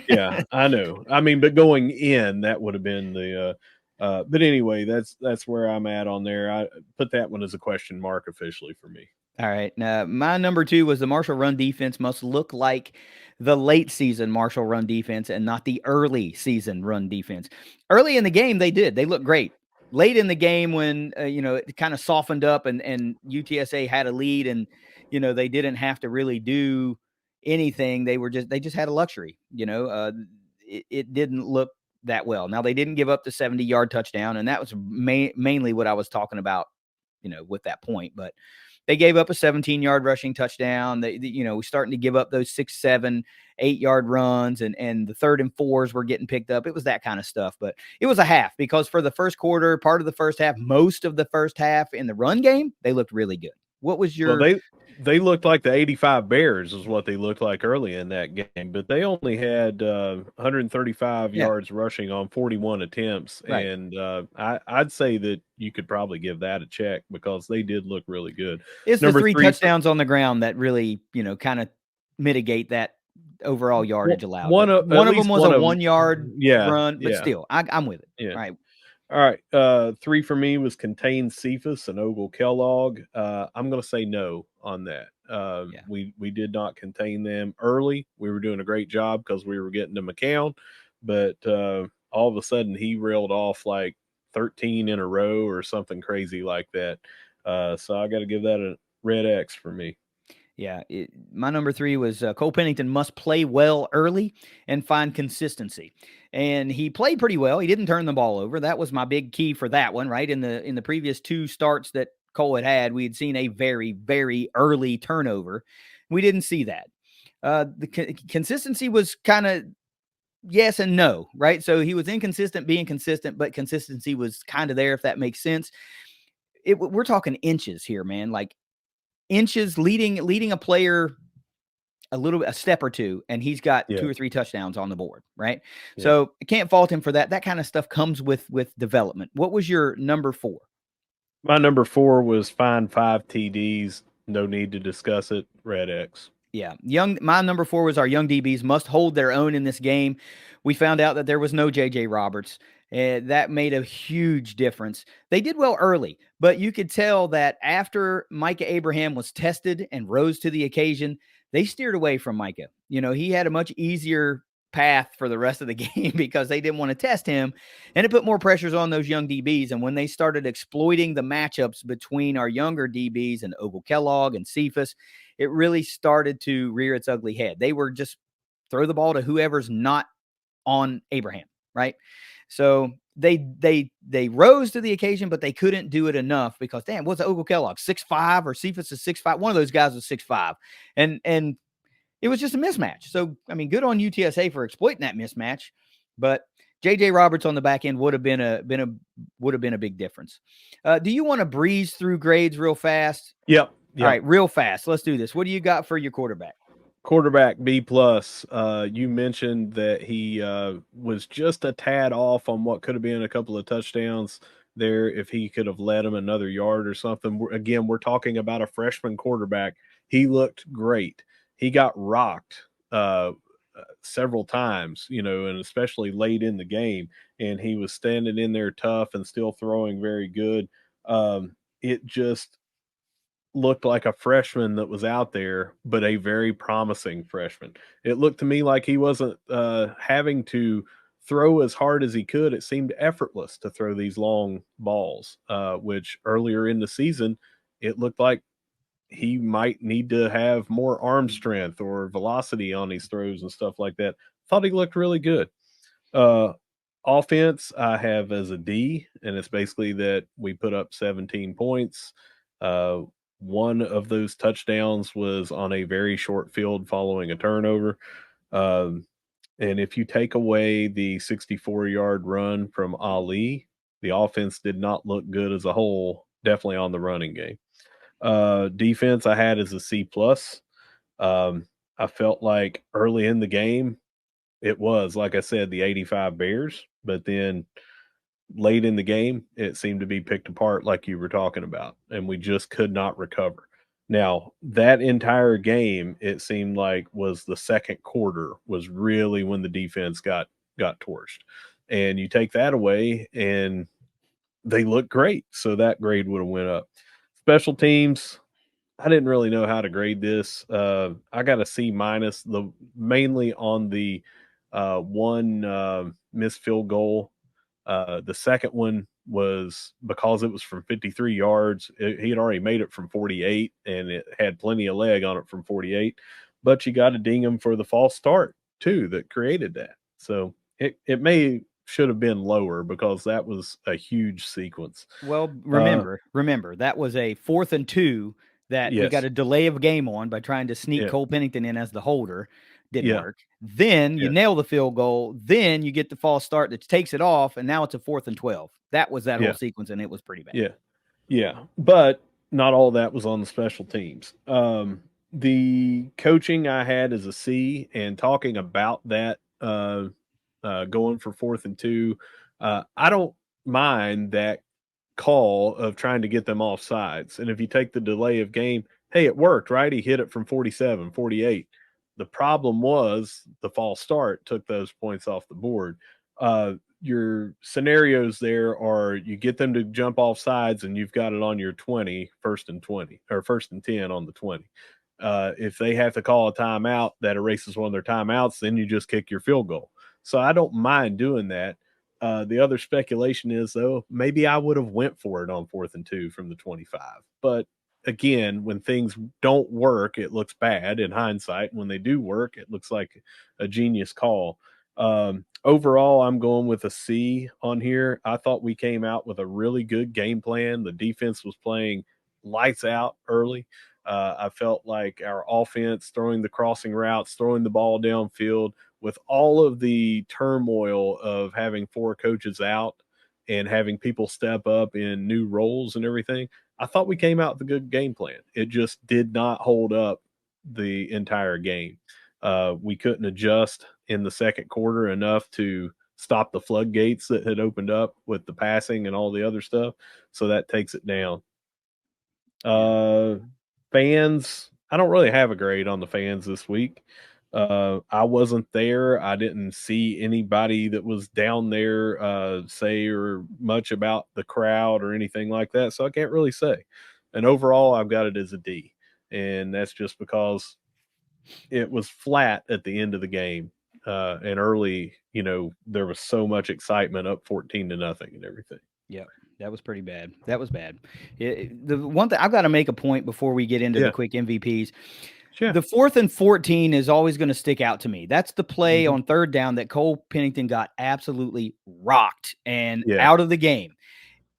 Yeah, I know. But going in, that would have been the but anyway, that's where I'm at on there. I put that one as a question mark officially for me.
All right. Now, my number 2 was the Marshall run defense must look like the late season Marshall run defense and not the early season run defense. Early in the game, they did. They looked great. Late in the game, when it kind of softened up and UTSA had a lead, and they didn't have to really do anything. They just had a luxury. It didn't look that well. Now, they didn't give up the 70-yard touchdown, and that was mainly what I was talking about, with that point. But they gave up a 17-yard rushing touchdown. They we're starting to give up those 6, 7, 8-yard runs, and the 3rd and 4s were getting picked up. It was that kind of stuff. But it was a half, because for the first quarter, part of the first half, most of the first half in the run game, they looked really good. What was your?
Well, they looked like the 85 Bears is what they looked like early in that game, but they only had 135 yards rushing on 41 attempts. Right. And I'd say that you could probably give that a check, because they did look really good.
It's the 3 touchdowns on the ground that really, kind of mitigate that overall yardage allowed. One of them was a 1-yard run, but still, I'm with it.
Yeah.
Right.
All right. 3 for me was contain Cephas and Ogle Kellogg. I'm going to say no on that. We did not contain them early. We were doing a great job because we were getting to McCown, but all of a sudden he reeled off like 13 in a row or something crazy like that. So I got to give that a red X for me.
Yeah, my number 3 was Cole Pennington must play well early and find consistency. And he played pretty well. He didn't turn the ball over. That was my big key for that one, right? In the previous 2 starts that Cole had we had seen a very, very early turnover. We didn't see that. The consistency was kind of yes and no, right? So he was inconsistent being consistent, but consistency was kind of there, if that makes sense. We're talking inches here, man. Like, inches, leading a player a step or two, and he's got 2 or 3 touchdowns on the board, right? Yeah. So I can't fault him for that. That kind of stuff comes with development. What was your number 4?
My number 4 was find 5 TDs. No need to discuss it. Red X.
Yeah. My number 4 was our young DBs must hold their own in this game. We found out that there was no J.J. Roberts. That made a huge difference. They did well early, but you could tell that after Micah Abraham was tested and rose to the occasion, they steered away from Micah. He had a much easier path for the rest of the game because they didn't want to test him, and it put more pressures on those young DBs. And when they started exploiting the matchups between our younger DBs and Ogle Kellogg and Cephas, it really started to rear its ugly head. They were just throw the ball to whoever's not on Abraham, right? So they rose to the occasion, but they couldn't do it enough because, damn, what's Ogle Kellogg, 6'5", or Cephas is 6'5"? One of those guys was 6'5", and it was just a mismatch. So, I mean, good on UTSA for exploiting that mismatch, but J.J. Roberts on the back end would have been a big difference. Do you want to breeze through grades real fast?
Yep.
All right, real fast. Let's do this. What do you got for your quarterback?
Quarterback B+. You mentioned that he was just a tad off on what could have been a couple of touchdowns there if he could have led him another yard or something. We're talking about a freshman quarterback. He looked great. He got rocked several times, and especially late in the game, and he was standing in there tough and still throwing very good. It just looked like a freshman that was out there, but a very promising freshman. It looked to me like he wasn't having to throw as hard as he could. It seemed effortless to throw these long balls, which earlier in the season, it looked like he might need to have more arm strength or velocity on these throws and stuff like that. Thought he looked really good. Offense, I have as a D, and it's basically that we put up 17 points. One of those touchdowns was on a very short field following a turnover. And if you take away the 64-yard run from Ali, the offense did not look good as a whole, definitely on the running game. Defense I had as a C+. I felt like early in the game, it was, like I said, the 85 Bears, but then late in the game, it seemed to be picked apart like you were talking about, and we just could not recover. Now, that entire game, it seemed like was the second quarter was really when the defense got torched. And you take that away and they look great. So that grade would have went up. Special teams, I didn't really know how to grade this. I got a C minus, mainly on the one missed field goal. The second one was because it was from 53 yards. He had already made it from 48, and it had plenty of leg on it from 48. But you got to ding him for the false start too that created that. So it should have been lower because that was a huge sequence.
Well, remember that was a 4th and 2 that we got a delay of game on by trying to sneak Cole Pennington in as the holder. Didn't work. Then you nail the field goal. Then you get the false start that takes it off, and now it's a 4th and 12. That was that whole sequence, and it was pretty bad.
Yeah. But not all that was on the special teams. The coaching I had as a C, and talking about that going for 4th and 2, I don't mind that call of trying to get them off sides. And if you take the delay of game, hey, it worked, right? He hit it from 47, 48. The problem was the false start took those points off the board. Your scenarios there are you get them to jump off sides and you've got it on your 20, 1st and 20, or 1st and 10 on the 20. If they have to call a timeout that erases one of their timeouts, then you just kick your field goal. So I don't mind doing that. The other speculation is, though, maybe I would have went for it on 4th and 2 from the 25. But again, when things don't work, it looks bad in hindsight. When they do work, it looks like a genius call. Overall, I'm going with a C on here. I thought we came out with a really good game plan. The defense was playing lights out early. I felt like our offense, throwing the crossing routes, throwing the ball downfield, with all of the turmoil of having 4 coaches out and having people step up in new roles and everything, I thought we came out with a good game plan. It just did not hold up the entire game. We couldn't adjust in the second quarter enough to stop the floodgates that had opened up with the passing and all the other stuff. So that takes it down. Fans, I don't really have a grade on the fans this week. I wasn't there. I didn't see anybody that was down there say or much about the crowd or anything like that. So I can't really say. And overall, I've got it as a D. And that's just because it was flat at the end of the game. And early, there was so much excitement, up 14-0 and everything.
Yep. That was pretty bad. That was bad. The one thing I've got to make a point before we get into the quick MVPs. Sure. The 4th and 14 is always going to stick out to me. That's the play on third down that Cole Pennington got absolutely rocked and out of the game.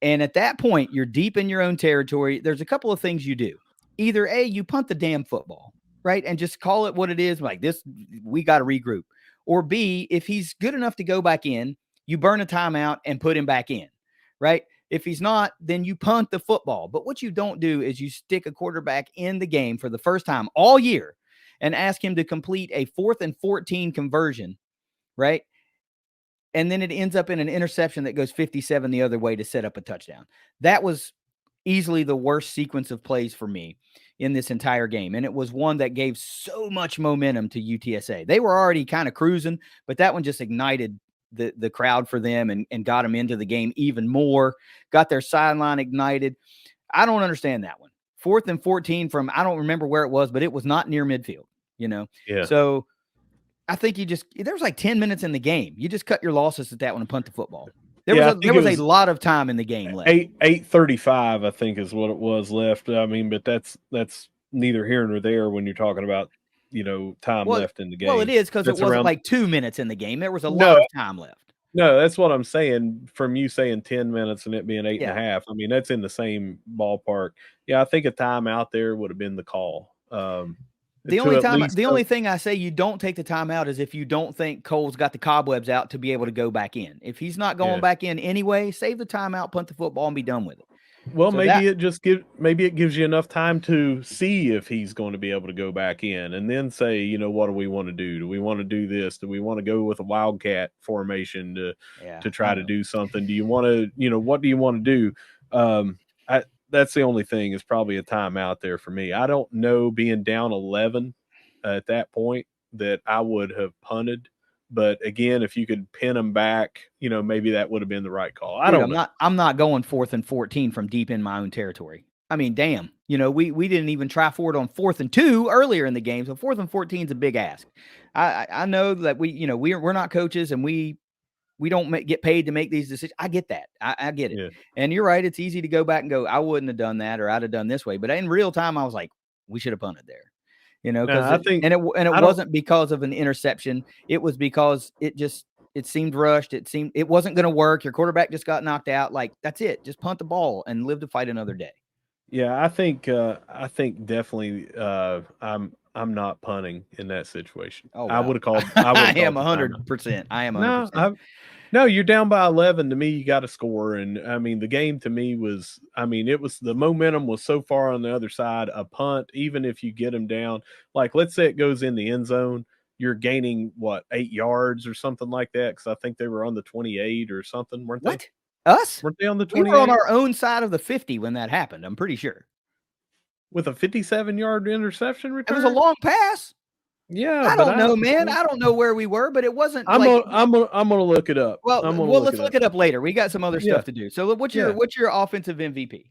And at that point, you're deep in your own territory. There's a couple of things you do. Either A, you punt the damn football, right? And just call it what it is. Like this, we got to regroup. Or B, if he's good enough to go back in, you burn a timeout and put him back in, right? If he's not, then you punt the football. But what you don't do is you stick a quarterback in the game for the first time all year and ask him to complete a 4th and 14 conversion, right? And then it ends up in an interception that goes 57 the other way to set up a touchdown. That was easily the worst sequence of plays for me in this entire game. And it was one that gave so much momentum to UTSA. They were already kind of cruising, but that one just ignited the crowd for them and got them into the game even more, got their sideline ignited. I don't understand that one. 4th and 14 from, I don't remember where it was, but it was not near midfield,
Yeah.
So I think there was like 10 minutes in the game. You just cut your losses at that one and punt the football. There was a lot of time in the game left.
8:35, I think, is what it was left. I mean, but that's neither here nor there when you're talking about, time left in the game.
Well, it is because it wasn't like 2 minutes in the game. There was a lot of time left.
No, that's what I'm saying. From you saying 10 minutes and it being 8.5, I mean, that's in the same ballpark. Yeah, I think a timeout there would have been the call.
The only thing I say you don't take the timeout is if you don't think Cole's got the cobwebs out to be able to go back in. If he's not going back in anyway, save the timeout, punt the football, and be done with it.
Well, so maybe it gives you enough time to see if he's going to be able to go back in, and then say, what do we want to do? Do we want to do this? Do we want to go with a wildcat formation to try to do something? Do you want to, what do you want to do? That's the only thing is probably a timeout there for me. I don't know, being down 11 at that point, that I would have punted. But again, if you could pin them back, maybe that would have been the right call. I don't know.
I'm not going 4th and 14 from deep in my own territory. I mean, damn, we didn't even try for it on 4th and 2 earlier in the game. So 4th and 14 is a big ask. I know that we're not coaches and we don't get paid to make these decisions. I get that. I get it. Yeah. And you're right. It's easy to go back and go, I wouldn't have done that, or I'd have done this way. But in real time, I was like, we should have punted there. It wasn't because of an interception. It was because it seemed rushed. It wasn't going to work. Your quarterback just got knocked out. Like, that's it. Just punt the ball and live to fight another day.
Yeah, I think definitely I'm not punting in that situation.
Oh, wow.
I would have called.
I am 100%. I am 100%.
No, you're down by 11. To me, you got to score. And I mean, the game to me was, the momentum was so far on the other side. A punt, even if you get them down, like let's say it goes in the end zone, you're gaining 8 yards or something like that. Because I think they were on the 28 or something, weren't they?
What? Us?
Weren't they on the 28?
We were on our own side of the 50 when that happened. I'm pretty sure.
With a 57-yard interception return?
It was a long pass.
Yeah,
I don't know, man. I don't know where we were, but it wasn't.
I'm gonna look it up.
Well, let's look it up later. We got some other stuff to do. So, what's your offensive MVP?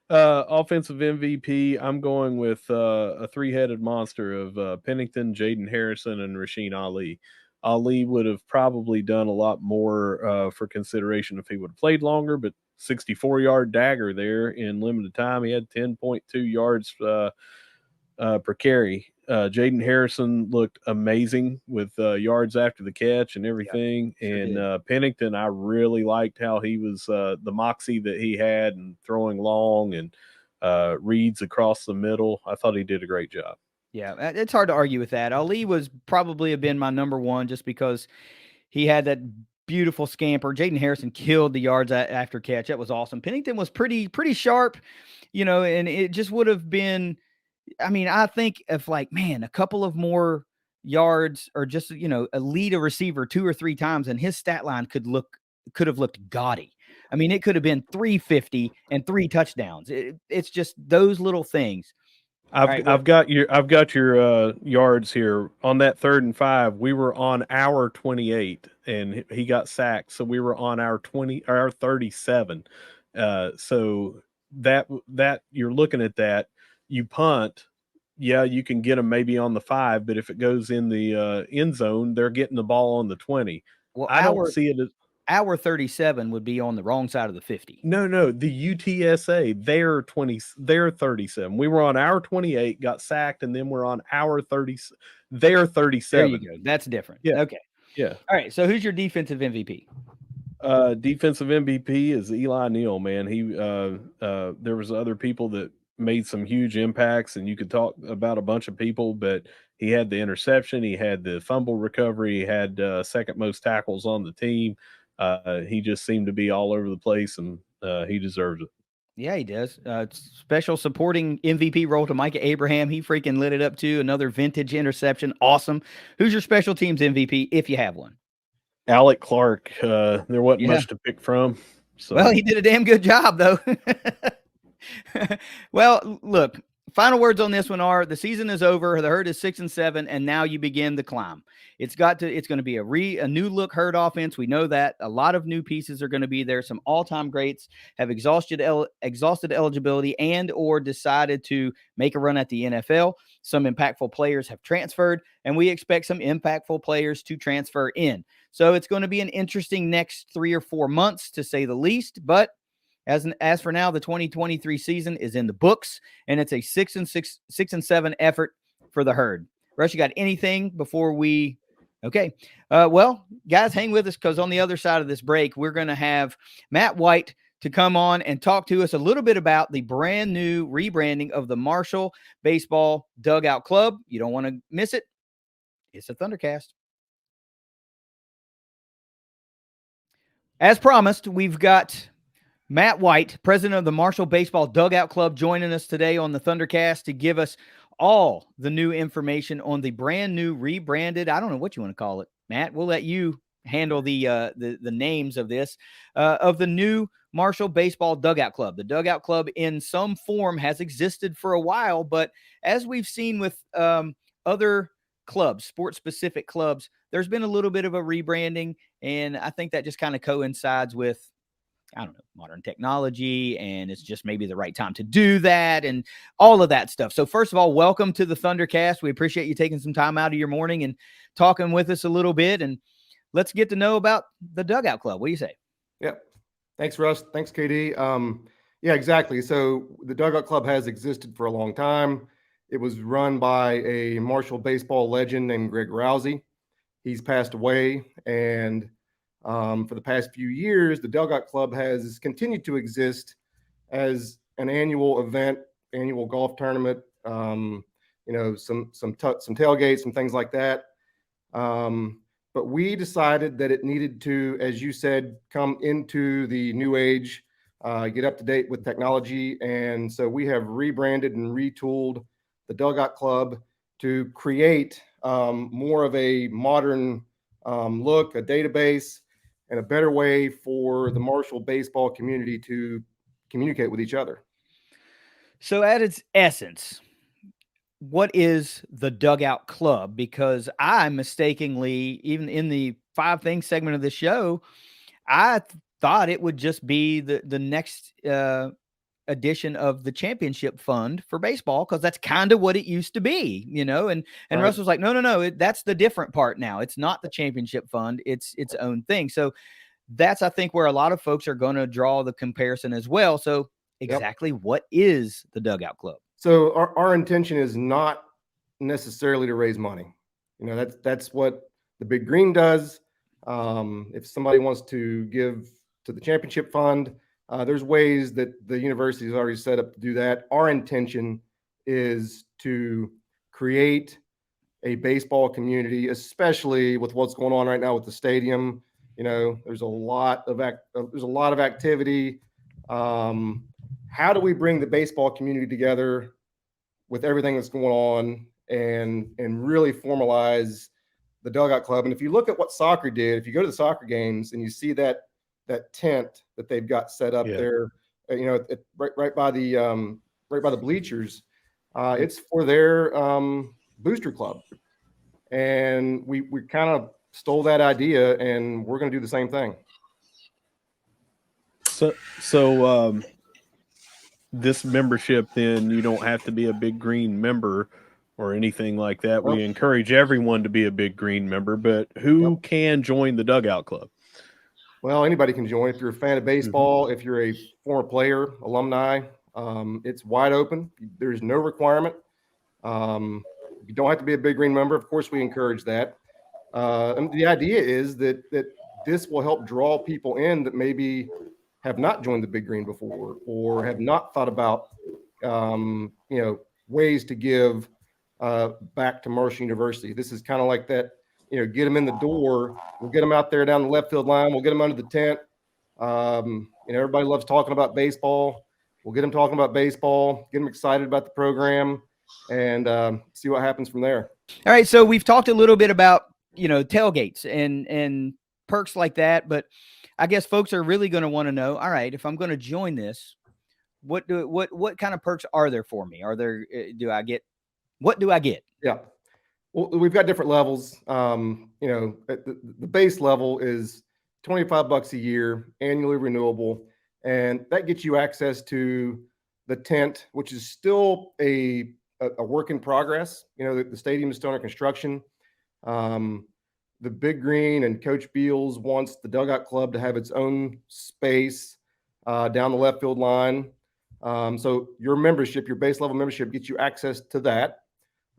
Offensive MVP. I'm going with a 3-headed monster of Pennington, Jaden Harrison, and Rasheen Ali. Ali would have probably done a lot more for consideration if he would have played longer, but 64-yard dagger there in limited time. He had 10.2 yards per carry. Jaden Harrison looked amazing with yards after the catch and everything. Pennington, I really liked how he was, the moxie that he had and throwing long and reads across the middle. I thought he did a great job.
Yeah, it's hard to argue with that. Ali was probably have been my number one just because he had that beautiful scamper. Jaden Harrison killed the yards after catch. That was awesome. Pennington was pretty sharp, and it just would have been. I mean, I think if a couple of more yards or just lead a receiver 2 or 3 times, and his stat line could have looked gaudy. I mean, it could have been 350 and 3 touchdowns. It's just those little things.
I've got your yards here on that 3rd and 5. We were on our 28, and he got sacked, so we were on our 37. So that you're looking at that. You punt, yeah, you can get them maybe on the 5, but if it goes in the end zone, they're getting the ball on the 20.
Well,
I don't see it as
our 37 would be on the wrong side of the 50.
No, the UTSA, they're 37. We were on our 28, got sacked, and then we're on our 30. They're 37.
There you go. That's different.
Yeah.
Okay.
Yeah.
All right. So who's your defensive MVP?
Defensive MVP is Eli Neal, man. He there was other people that made some huge impacts, and you could talk about a bunch of people, but he had the interception, he had the fumble recovery, he had second most tackles on the team. He just seemed to be all over the place, and he deserves it.
Yeah, he does. Special supporting MVP role to Micah Abraham. He freaking lit it up too. Another vintage interception. Awesome. Who's your special teams MVP if you have one?
Alec Clark. There wasn't much to pick from. So.
Well, he did a damn good job, though. Well, look, final words on this one are the season is over. The Herd is 6-7, and now you begin the climb. It's going to be a new look Herd offense. We know that a lot of new pieces are going to be there. Some all-time greats have exhausted eligibility and or decided to make a run at the NFL. Some impactful players have transferred, and we expect some impactful players to transfer in. So it's going to be an interesting next 3 or 4 months, to say the least. But as for now, the 2023 season is in the books, and it's a 6-7 effort for the Herd. Russ, you got anything before we? Okay. Well, guys, hang with us, because on the other side of this break, we're going to have Matt White to come on and talk to us a little bit about the brand new rebranding of the Marshall Baseball Dugout Club. You don't want to miss it. It's a ThunderCast. As promised, we've got Matt White, president of the Marshall Baseball Dugout Club, joining us today on the ThunderCast to give us all the new information on the brand new rebranded, I don't know what you want to call it, Matt. We'll let you handle the names of this, of the new Marshall Baseball Dugout Club. The Dugout Club in some form has existed for a while, but as we've seen with other clubs, sports-specific clubs, there's been a little bit of a rebranding, and I think that just kind of coincides with, I don't know, modern technology, and it's just maybe the right time to do that and all of that stuff. So first of all, welcome to the ThunderCast. We appreciate you taking some time out of your morning and talking with us a little bit, and let's get to know about the Dugout Club. What do you say?
Yep. Thanks, Russ. Thanks, KD. Yeah, exactly. So the Dugout Club has existed for a long time. It was run by a Marshall baseball legend named Greg Rousey. He's passed away, and for the past few years, the Dugout Club has continued to exist as an annual event, annual golf tournament, some tailgates, some things like that. But we decided that it needed to, as you said, come into the new age, get up to date with technology. And so we have rebranded and retooled the Dugout Club to create more of a modern look, a database, and a better way for the Marshall baseball community to communicate with each other.
So at its essence, what is the Dugout Club? Because I mistakenly, even in the 5 things segment of the show, I thought it would just be the next edition of the championship fund for baseball, because that's kind of what it used to be, and right. Russ was like, no, that's the different part now. It's not the championship fund. It's its own thing. So that's, I think, where a lot of folks are going to draw the comparison as well. So exactly what is the Dugout Club?
So our intention is not necessarily to raise money. That's what the Big Green does. If somebody wants to give to the championship fund, there's ways that the university is already set up to do that. Our intention is to create a baseball community, especially with what's going on right now with the stadium. You know, there's a lot of activity. How do we bring the baseball community together with everything that's going on and really formalize the Dugout Club? And if you look at what soccer did, if you go to the soccer games and you see that tent that they've got set up there, you know, right by the bleachers, it's for their booster club, and we kind of stole that idea, and we're going to do the same thing.
So this membership, then you don't have to be a Big Green member or anything like that. We encourage everyone to be a Big Green member, but who can join the Dugout Club?
Well, anybody can join. If you're a fan of baseball, if you're a former player, alumni, it's wide open. There's no requirement. You don't have to be a Big Green member. Of course, we encourage that. And the idea is that this will help draw people in that maybe have not joined the Big Green before or have not thought about, you know, ways to give back to Marshall University. This is kind of like that, you know, get them in the door. We'll get them out there down the left field line. We'll get them under the tent. You know, everybody loves talking about baseball. We'll get them talking about baseball, get them excited about the program, and see what happens from there.
All right. So we've talked a little bit about, you know, tailgates and perks like that, but I guess folks are really going to want to know, all right, if I'm going to join this, what kind of perks are there for me? Are there, what do I get?
Yeah. Well, we've got different levels. You know, the base level is $25 a year, annually renewable, and that gets you access to the tent, which is still a work in progress. You know, the stadium is still under construction. The Big Green and Coach Beals wants the Dugout Club to have its own space down the left field line. So your membership, your base level membership, gets you access to that,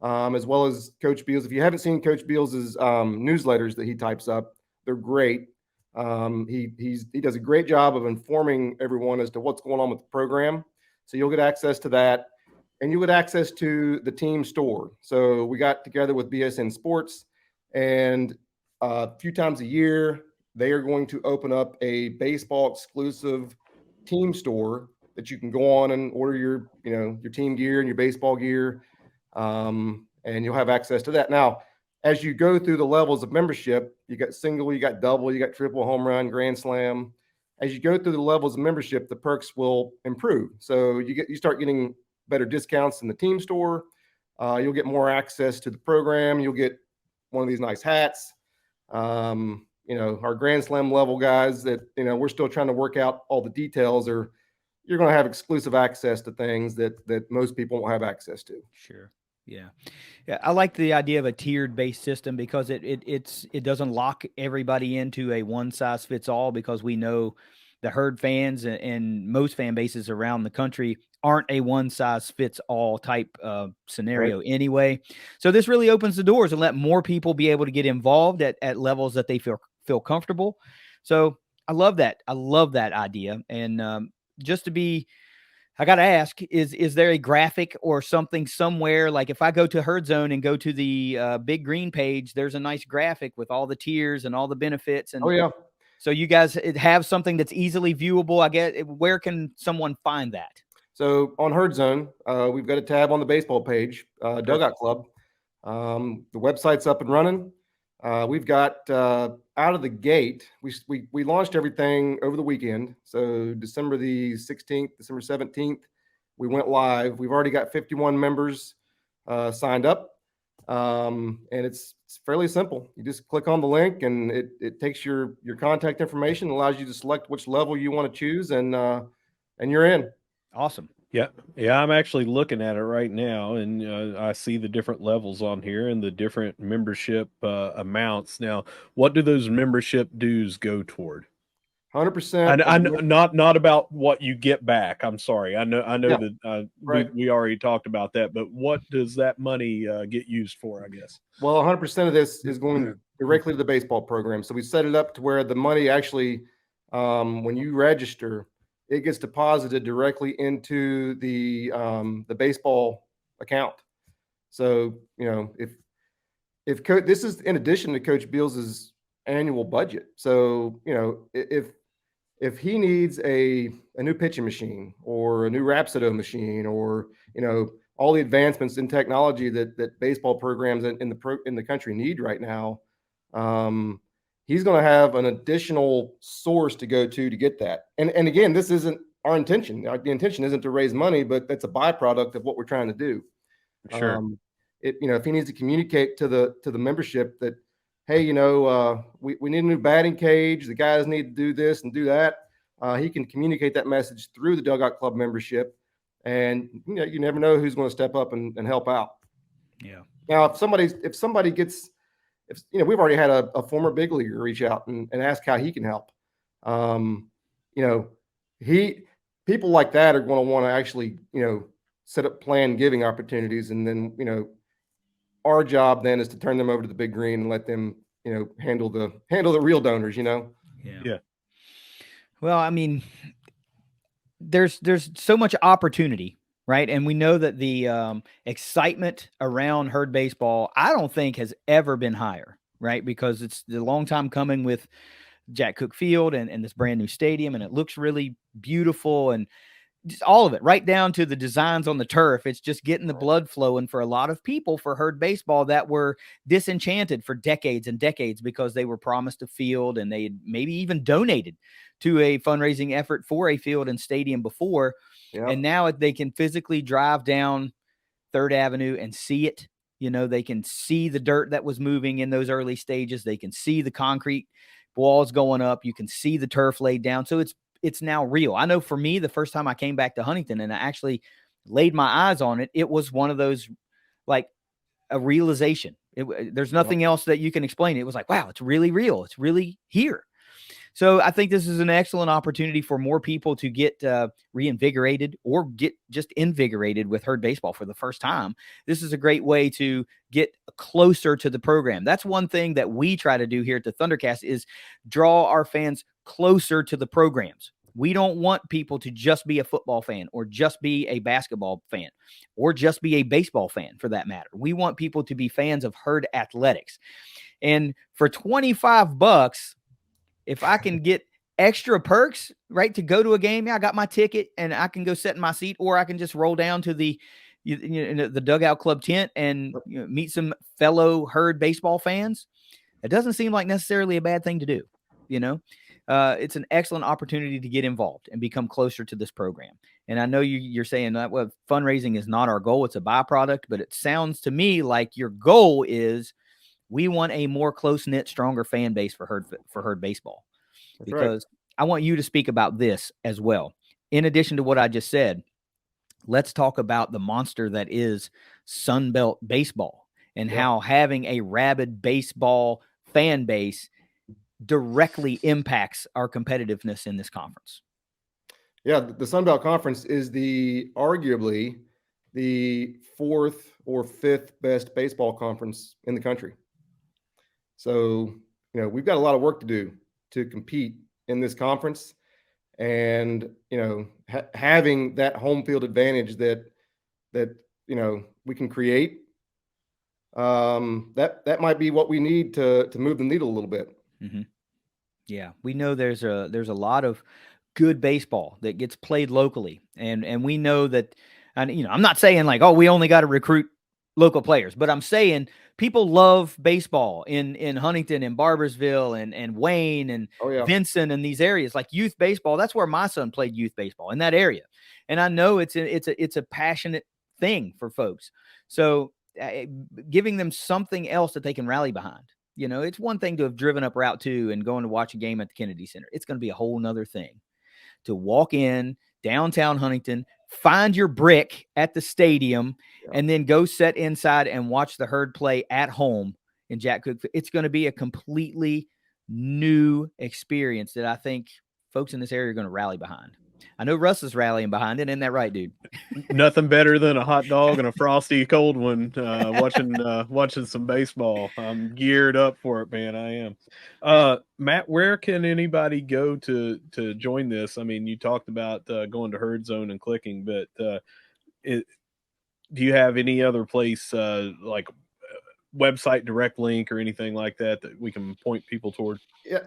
as well as Coach Beals. If you haven't seen Coach Beals's newsletters that he types up, they're great. He does a great job of informing everyone as to what's going on with the program. So you'll get access to that, and you'll get access to the team store. So we got together with BSN Sports, and a few times a year, they are going to open up a baseball exclusive team store that you can go on and order your, you know, your team gear and your baseball gear. And you'll have access to that. Now, as you go through the levels of membership, you got single, you got double, you got triple, home run, grand slam. As you go through the levels of membership, the perks will improve. So you start getting better discounts in the team store. You'll get more access to the program. You'll get one of these nice hats. You know, our grand slam level guys that, you know, we're still trying to work out all the details, or you're going to have exclusive access to things that most people won't have access to.
Sure. Yeah. Yeah. I like the idea of a tiered based system because it doesn't lock everybody into a one size fits all, because we know the herd fans and most fan bases around the country aren't a one size fits all type scenario anyway. So this really opens the doors and let more people be able to get involved at levels that they feel comfortable. So I love that. I love that idea. And just to be, I got to ask, is there a graphic or something somewhere? Like if I go to Herd Zone and go to the Big Green page, there's a nice graphic with all the tiers and all the benefits. And so you guys have something that's easily viewable. I get, where can someone find that?
So on Herd Zone, we've got a tab on the baseball page, Dugout Club. The website's up and running. We've got out of the gate, we launched everything over the weekend. So December the 16th, December 17th, we went live. We've already got 51 members signed up. And it's fairly simple. You just click on the link and it takes your contact information, allows you to select which level you want to choose, and you're in.
Awesome.
Yeah. I'm actually looking at it right now, and I see the different levels on here and the different membership amounts. Now, what do those membership dues go toward?
100%.
I not about what you get back. I'm sorry. I know that we already talked about that, but what does that money get used for, I guess?
Well, 100% of this is going directly to the baseball program. So we set it up to where the money actually, when you register, it gets deposited directly into the baseball account. So, you know, if this is in addition to Coach Beals's annual budget. So, you know, if he needs a new pitching machine or a new Rhapsody machine, or, you know, all the advancements in technology that baseball programs in the country need right now, he's going to have an additional source to go to get that. And again, this isn't our intention. The intention isn't to raise money, but that's a byproduct of what we're trying to do.
Sure.
You know, if he needs to communicate to the membership that, hey, you know, we need a new batting cage, the guys need to do this and do that, he can communicate that message through the Dugout Club membership, and you know, you never know who's going to step up and help out.
Yeah.
Now, if somebody gets, if you know, we've already had a former big leaguer reach out and ask how he can help. You know, people like that are going to want to actually, you know, set up planned giving opportunities, and then, you know, our job then is to turn them over to the big green and let them, you know, handle the real donors, you know?
Yeah.
Well, I mean, there's so much opportunity, right? And we know that the excitement around herd baseball, I don't think has ever been higher, right? Because it's a long time coming with Jack Cook Field and this brand new stadium, and it looks really beautiful, and just all of it, right down to the designs on the turf. It's just getting the blood flowing for a lot of people for herd baseball that were disenchanted for decades and decades because they were promised a field, and they had maybe even donated to a fundraising effort for a field and stadium before.
Yeah.
And now they can physically drive down 3rd Avenue and see it. You know, they can see the dirt that was moving in those early stages. They can see the concrete walls going up. You can see the turf laid down. So it's now real. I know for me, the first time I came back to Huntington and I actually laid my eyes on it, it was one of those, like, a realization. There's nothing else that you can explain. It was like, wow, it's really real. It's really here. So I think this is an excellent opportunity for more people to get reinvigorated or get just invigorated with herd baseball for the first time. This is a great way to get closer to the program. That's one thing that we try to do here at the ThunderCast, is draw our fans closer to the programs. We don't want people to just be a football fan or just be a basketball fan or just be a baseball fan, for that matter. We want people to be fans of herd athletics. And for $25, if I can get extra perks, right, to go to a game, yeah, I got my ticket and I can go sit in my seat, or I can just roll down to the Dugout Club tent and meet some fellow herd baseball fans. It doesn't seem like necessarily a bad thing to do. You know, it's an excellent opportunity to get involved and become closer to this program. And I know you're saying that, well, fundraising is not our goal; it's a byproduct. But it sounds to me like your goal is, we want a more close-knit, stronger fan base for herd baseball.
That's
because
right.
I want you to speak about this as well. In addition to what I just said, let's talk about the monster that is Sunbelt baseball, and how having a rabid baseball fan base directly impacts our competitiveness in this conference.
Yeah, the Sunbelt Conference is arguably the 4th or 5th best baseball conference in the country. So, you know, we've got a lot of work to do to compete in this conference, and, you know, having that home field advantage that you know, we can create, that might be what we need to move the needle a little bit.
Mm-hmm. Yeah, we know there's a lot of good baseball that gets played locally, and we know that. And you know, I'm not saying like, oh, we only got to recruit local players, but I'm saying people love baseball in Huntington and Barbersville and Wayne and Vincent and these areas, like youth baseball. That's where my son played youth baseball, in that area, and I know it's a passionate thing for folks. So giving them something else that they can rally behind. You know, it's one thing to have driven up Route 2 and going to watch a game at the Kennedy Center. It's going to be a whole nother thing to walk in downtown Huntington, find your brick at the stadium, and then go sit inside and watch the herd play at home in Jack Cook. It's going to be a completely new experience that I think folks in this area are going to rally behind. I know Russ is rallying behind it. Isn't that right, dude?
Nothing better than a hot dog and a frosty cold one, watching some baseball. I'm geared up for it, man. I am. Matt, where can anybody go to join this? I mean, you talked about going to Herd Zone and clicking, but do you have any other place like website direct link or anything like that we can point people toward?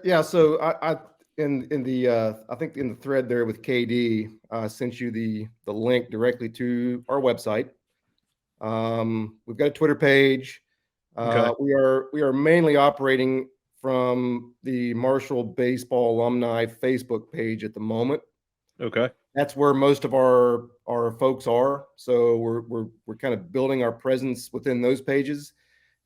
Yeah. So I in the I think in the thread there with KD, sent you the link directly to our website. We've got a Twitter page.
Okay.
We are mainly operating from the Marshall Baseball Alumni Facebook page at the moment.
Okay.
That's where most of our folks are. So we're kind of building our presence within those pages.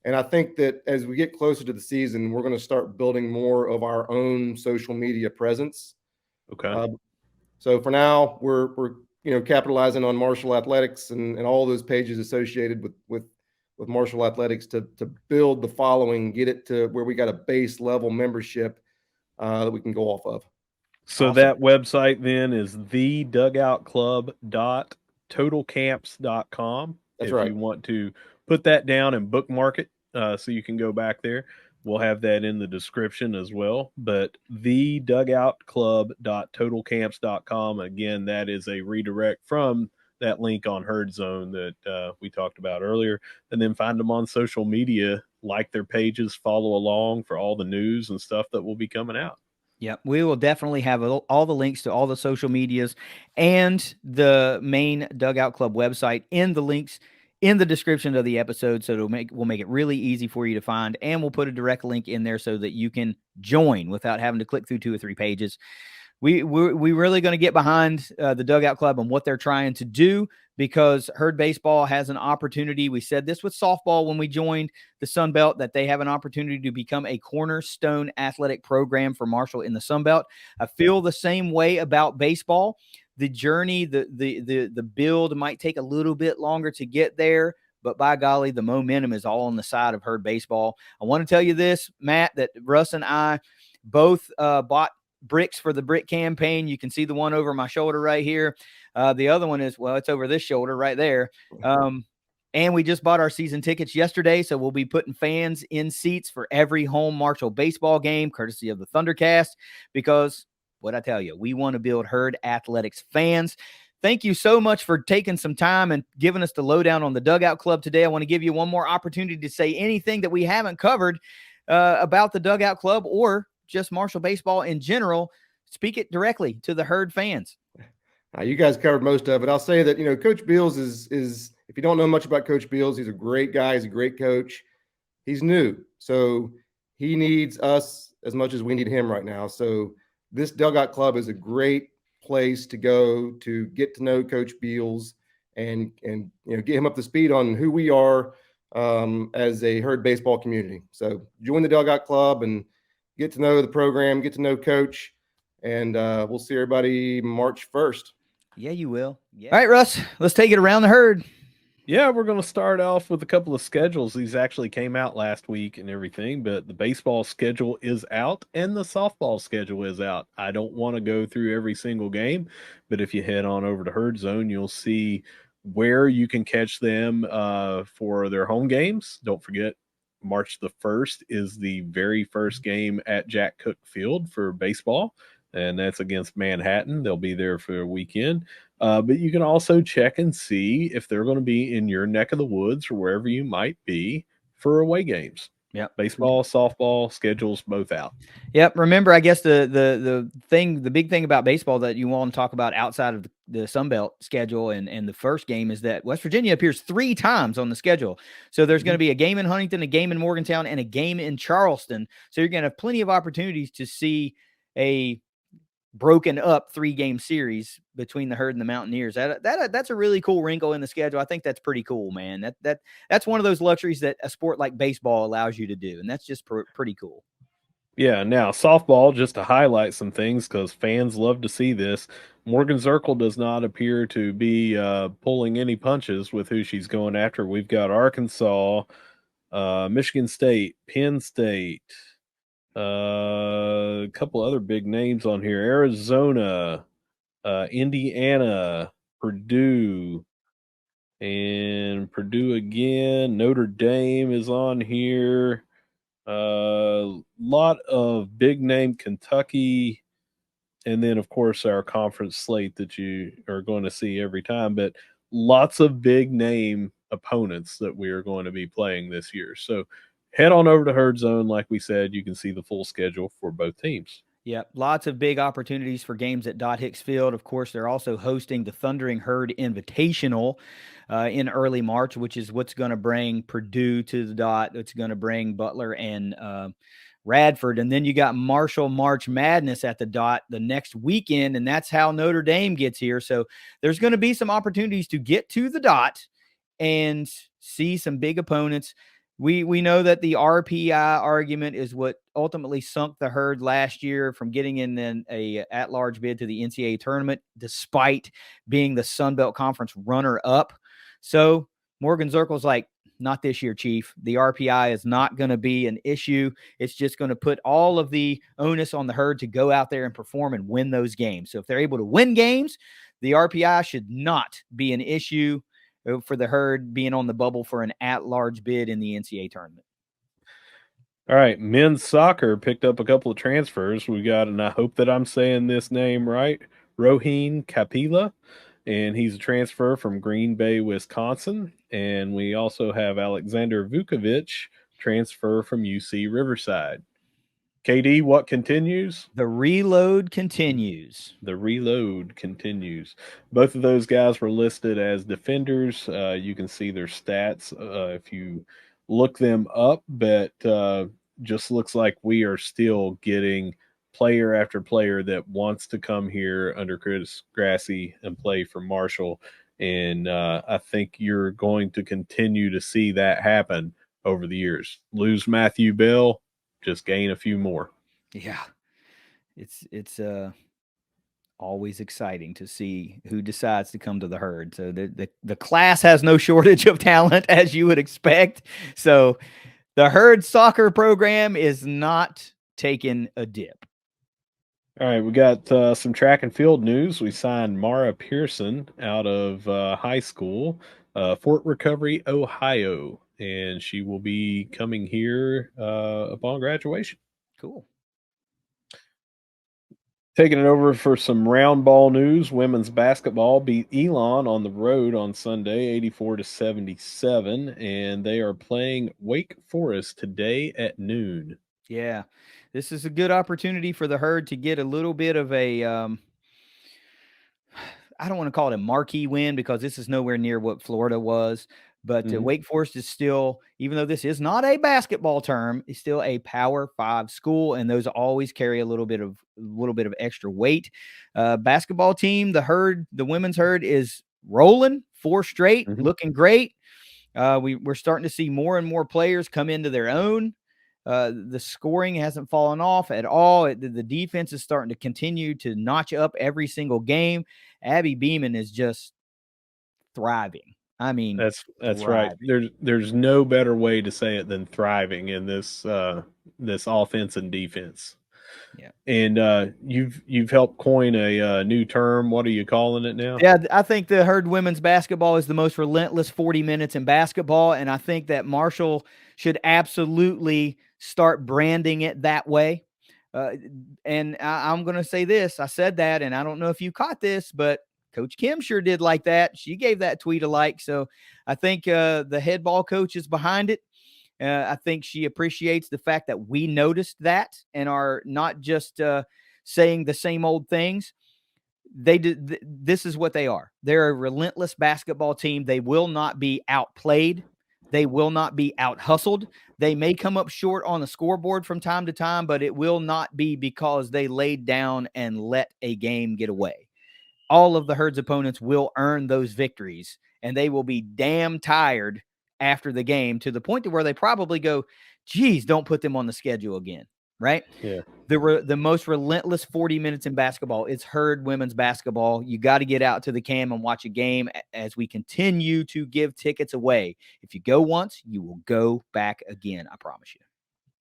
And I think that as we get closer to the season, we're going to start building more of our own social media presence.
Okay.
So for now, we're capitalizing on Marshall Athletics and all those pages associated with Marshall Athletics to build the following, get it to where we got a base level membership that we can go off of.
So
Awesome.
that website then is thedugoutclub.totalcamps.com.
That's
if
right.
you want to put that down and bookmark it, so you can go back there. We'll have that in the description as well. But thedugoutclub.totalcamps.com. Again, that is a redirect from that link on Herd Zone that we talked about earlier. And then find them on social media, like their pages, follow along for all the news and stuff that will be coming out.
Yep, we will definitely have all the links to all the social medias and the main Dugout Club website in the links in the description of the episode. So we'll make it really easy for you to find, and we'll put a direct link in there so that you can join without having to click through 2 or 3 pages. We really going to get behind the Dugout Club and what they're trying to do, because Herd Baseball has an opportunity. We said this with softball when we joined the Sun Belt, that they have an opportunity to become a cornerstone athletic program for Marshall in the Sun Belt. I feel the same way about baseball. The journey, the build might take a little bit longer to get there, but by golly, the momentum is all on the side of Herd Baseball. I want to tell you this, Matt, that Russ and I both bought bricks for the brick campaign. You can see the one over my shoulder right here. The other one is, well, it's over this shoulder right there. And we just bought our season tickets yesterday, so we'll be putting fans in seats for every home Marshall baseball game, courtesy of the ThunderCast, because what I tell you, we want to build Herd Athletics fans. Thank you so much for taking some time and giving us the lowdown on the Dugout Club today. I want to give you one more opportunity to say anything that we haven't covered about the Dugout Club or just Marshall baseball in general. Speak it directly to the Herd fans.
You guys covered most of it. I'll say that, Coach Beals is if you don't know much about Coach Beals, he's a great guy. He's a great coach. He's new, so he needs us as much as we need him right now. So this Dugout Club is a great place to go to get to know Coach Beals and get him up to speed on who we are as a Herd baseball community. So join the Dugout Club and get to know the program, get to know Coach, and we'll see everybody March 1st.
Yeah, you will. Yeah. All right, Russ, let's take it around the Herd.
Yeah, we're going to start off with a couple of schedules. These actually came out last week and everything, but the baseball schedule is out and the softball schedule is out. I don't want to go through every single game, but if you head on over to Herd Zone, you'll see where you can catch them for their home games. Don't forget, March the 1st is the very first game at Jack Cook Field for baseball, and that's against Manhattan. They'll be there for a weekend. But you can also check and see if they're going to be in your neck of the woods or wherever you might be for away games.
Yep.
Baseball, softball, schedules both out.
Yep. Remember, I guess the big thing about baseball that you want to talk about outside of the Sun Belt schedule and the first game is that West Virginia appears 3 times on the schedule. So there's going to be a game in Huntington, a game in Morgantown, and a game in Charleston. So you're going to have plenty of opportunities to see a broken up 3-game series between the Herd and the Mountaineers. That's a really cool wrinkle in the schedule. I think that's pretty cool, man. That's one of those luxuries that a sport like baseball allows you to do, and that's just pretty cool.
Yeah, now softball, just to highlight some things because fans love to see this. Morgan Zirkle does not appear to be pulling any punches with who she's going after. We've got Arkansas, Michigan State, Penn State, a couple other big names on here. Arizona, Indiana, Purdue, and Purdue again. Notre Dame is on here. Lot of big name Kentucky, and then of course our conference slate that you are going to see every time. But lots of big name opponents that we are going to be playing this year. So head on over to Herd Zone. Like we said, you can see the full schedule for both teams.
Yep, lots of big opportunities for games at Dot Hicks Field. Of course, they're also hosting the Thundering Herd Invitational in early March, which is what's going to bring Purdue to the Dot. It's going to bring Butler and Radford. And then you got Marshall March Madness at the Dot the next weekend, and that's how Notre Dame gets here. So there's going to be some opportunities to get to the Dot and see some big opponents. We know that the RPI argument is what ultimately sunk the Herd last year from getting in a at-large bid to the NCAA tournament, despite being the Sun Belt Conference runner-up. So Morgan Zirkle's like, not this year, Chief. The RPI is not going to be an issue. It's just going to put all of the onus on the Herd to go out there and perform and win those games. So if they're able to win games, the RPI should not be an issue for the Herd being on the bubble for an at-large bid in the NCAA tournament.
All right, men's soccer picked up a couple of transfers. We got, and I hope that I'm saying this name right, Roheen Kapila, and he's a transfer from Green Bay, Wisconsin. And we also have Alexander Vukovic, transfer from UC Riverside. KD, what continues?
The reload continues.
The reload continues. Both of those guys were listed as defenders. You can see their stats if you look them up, but just looks like we are still getting player after player that wants to come here under Chris Grassi and play for Marshall. And I think you're going to continue to see that happen over the years. Lose Matthew Bell, just gain a few more.
Yeah. It's always exciting to see who decides to come to the Herd. So the class has no shortage of talent, as you would expect. So the Herd soccer program is not taking a dip.
All right, we got some track and field news. We signed Mara Pearson out of high school, Fort Recovery, Ohio, and she will be coming here upon graduation.
Cool.
Taking it over for some round ball news. Women's basketball beat Elon on the road on Sunday, 84-77, and they are playing Wake Forest today at noon.
Yeah, this is a good opportunity for the Herd to get a little bit of a I don't want to call it a marquee win because this is nowhere near what Florida was. But Wake Forest is still, even though this is not a basketball term, is still a Power 5 school, and those always carry a little bit of extra weight. Basketball team, the women's Herd is rolling 4 straight, looking great. We're starting to see more and more players come into their own. The scoring hasn't fallen off at all. The defense is starting to continue to notch up every single game. Abby Beeman is just thriving. I mean,
that's right. There's no better way to say it than thriving in this this offense and defense.
Yeah.
And you've helped coin a new term. What are you calling it now?
Yeah, I think the Herd women's basketball is the most relentless 40 minutes in basketball, and I think that Marshall should absolutely start branding it that way. And I'm going to say this. I said that, and I don't know if you caught this, but Coach Kim sure did like that. She gave that tweet a like. So I think the head ball coach is behind it. I think she appreciates the fact that we noticed that and are not just saying the same old things. This is what they are. They're a relentless basketball team. They will not be outplayed. They will not be out hustled. They may come up short on the scoreboard from time to time, but it will not be because they laid down and let a game get away. All of the Herd's opponents will earn those victories, and they will be damn tired after the game to the point to where they probably go, geez, don't put them on the schedule again, right?
Yeah.
The most relentless 40 minutes in basketball is Herd women's basketball. You got to get out to the Cam and watch a game as we continue to give tickets away. If you go once, you will go back again. I promise you.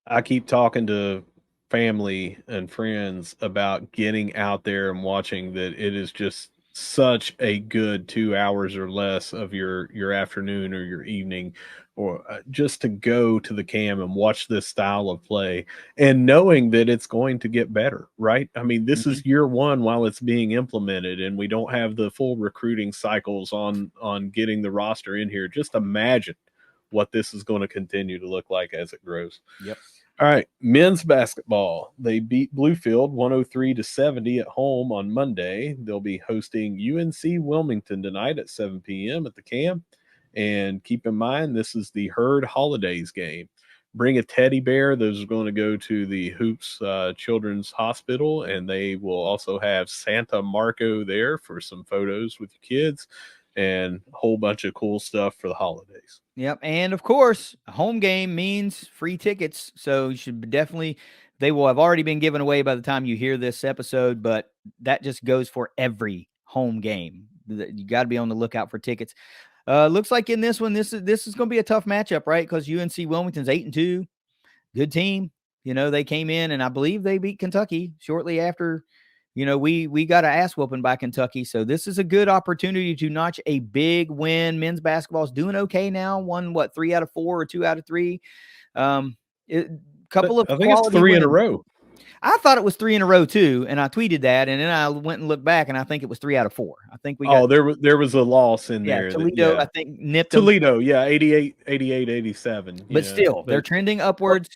I keep talking to family and friends about getting out there and watching that. It is just such a good 2 hours or less of your afternoon or your evening, or just to go to the cam and watch this style of play, and knowing that it's going to get better, right? I mean, this is year one while it's being implemented, and we don't have the full recruiting cycles on getting the roster in here. Just imagine what this is going to continue to look like as it grows.
Yep.
All right, men's basketball. They beat Bluefield 103-70 at home on Monday. They'll be hosting UNC Wilmington tonight at 7 p.m. at the Cam. And keep in mind, this is the Herd Holidays game. Bring a teddy bear. Those are going to go to the Hoops Children's Hospital, and they will also have Santa Marco there for some photos with your kids and a whole bunch of cool stuff for the holidays.
Yep. And of course, a home game means free tickets. So you should definitely, they will have already been given away by the time you hear this episode, but that just goes for every home game. You got to be on the lookout for tickets. Looks like in this one, this is going to be a tough matchup, right? Because UNC Wilmington's 8-2, good team. You know, they came in and I believe they beat Kentucky shortly after. You know, we got an ass whooping by Kentucky. So this is a good opportunity to notch a big win. Men's basketball is doing okay now. Won 3 out of 4 or 2 out of 3. Couple of
I think it's 3 in a row.
I thought it was 3 in a row too, and I tweeted that, and then I went and looked back, and I think it was 3 out of 4. I think we got
there was a loss in there.
Toledo, I think nipped
Toledo, 88, 87.
But still, they're trending upwards,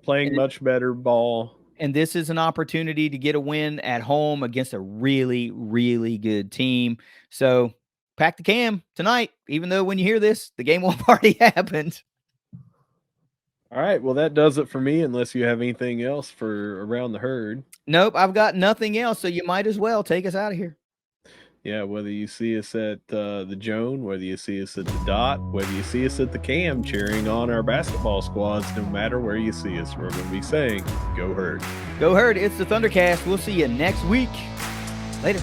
playing much better ball.
And this is an opportunity to get a win at home against a really, really good team. So pack the Cam tonight, even though when you hear this, the game will have already happened.
All right. Well, that does it for me, unless you have anything else for Around the Herd.
Nope, I've got nothing else. So you might as well take us out of here.
Yeah, whether you see us at the Joan, whether you see us at the Dot, whether you see us at the Cam cheering on our basketball squads, no matter where you see us, we're going to be saying, go Herd.
Go Herd. It's the ThunderCast. We'll see you next week. Later.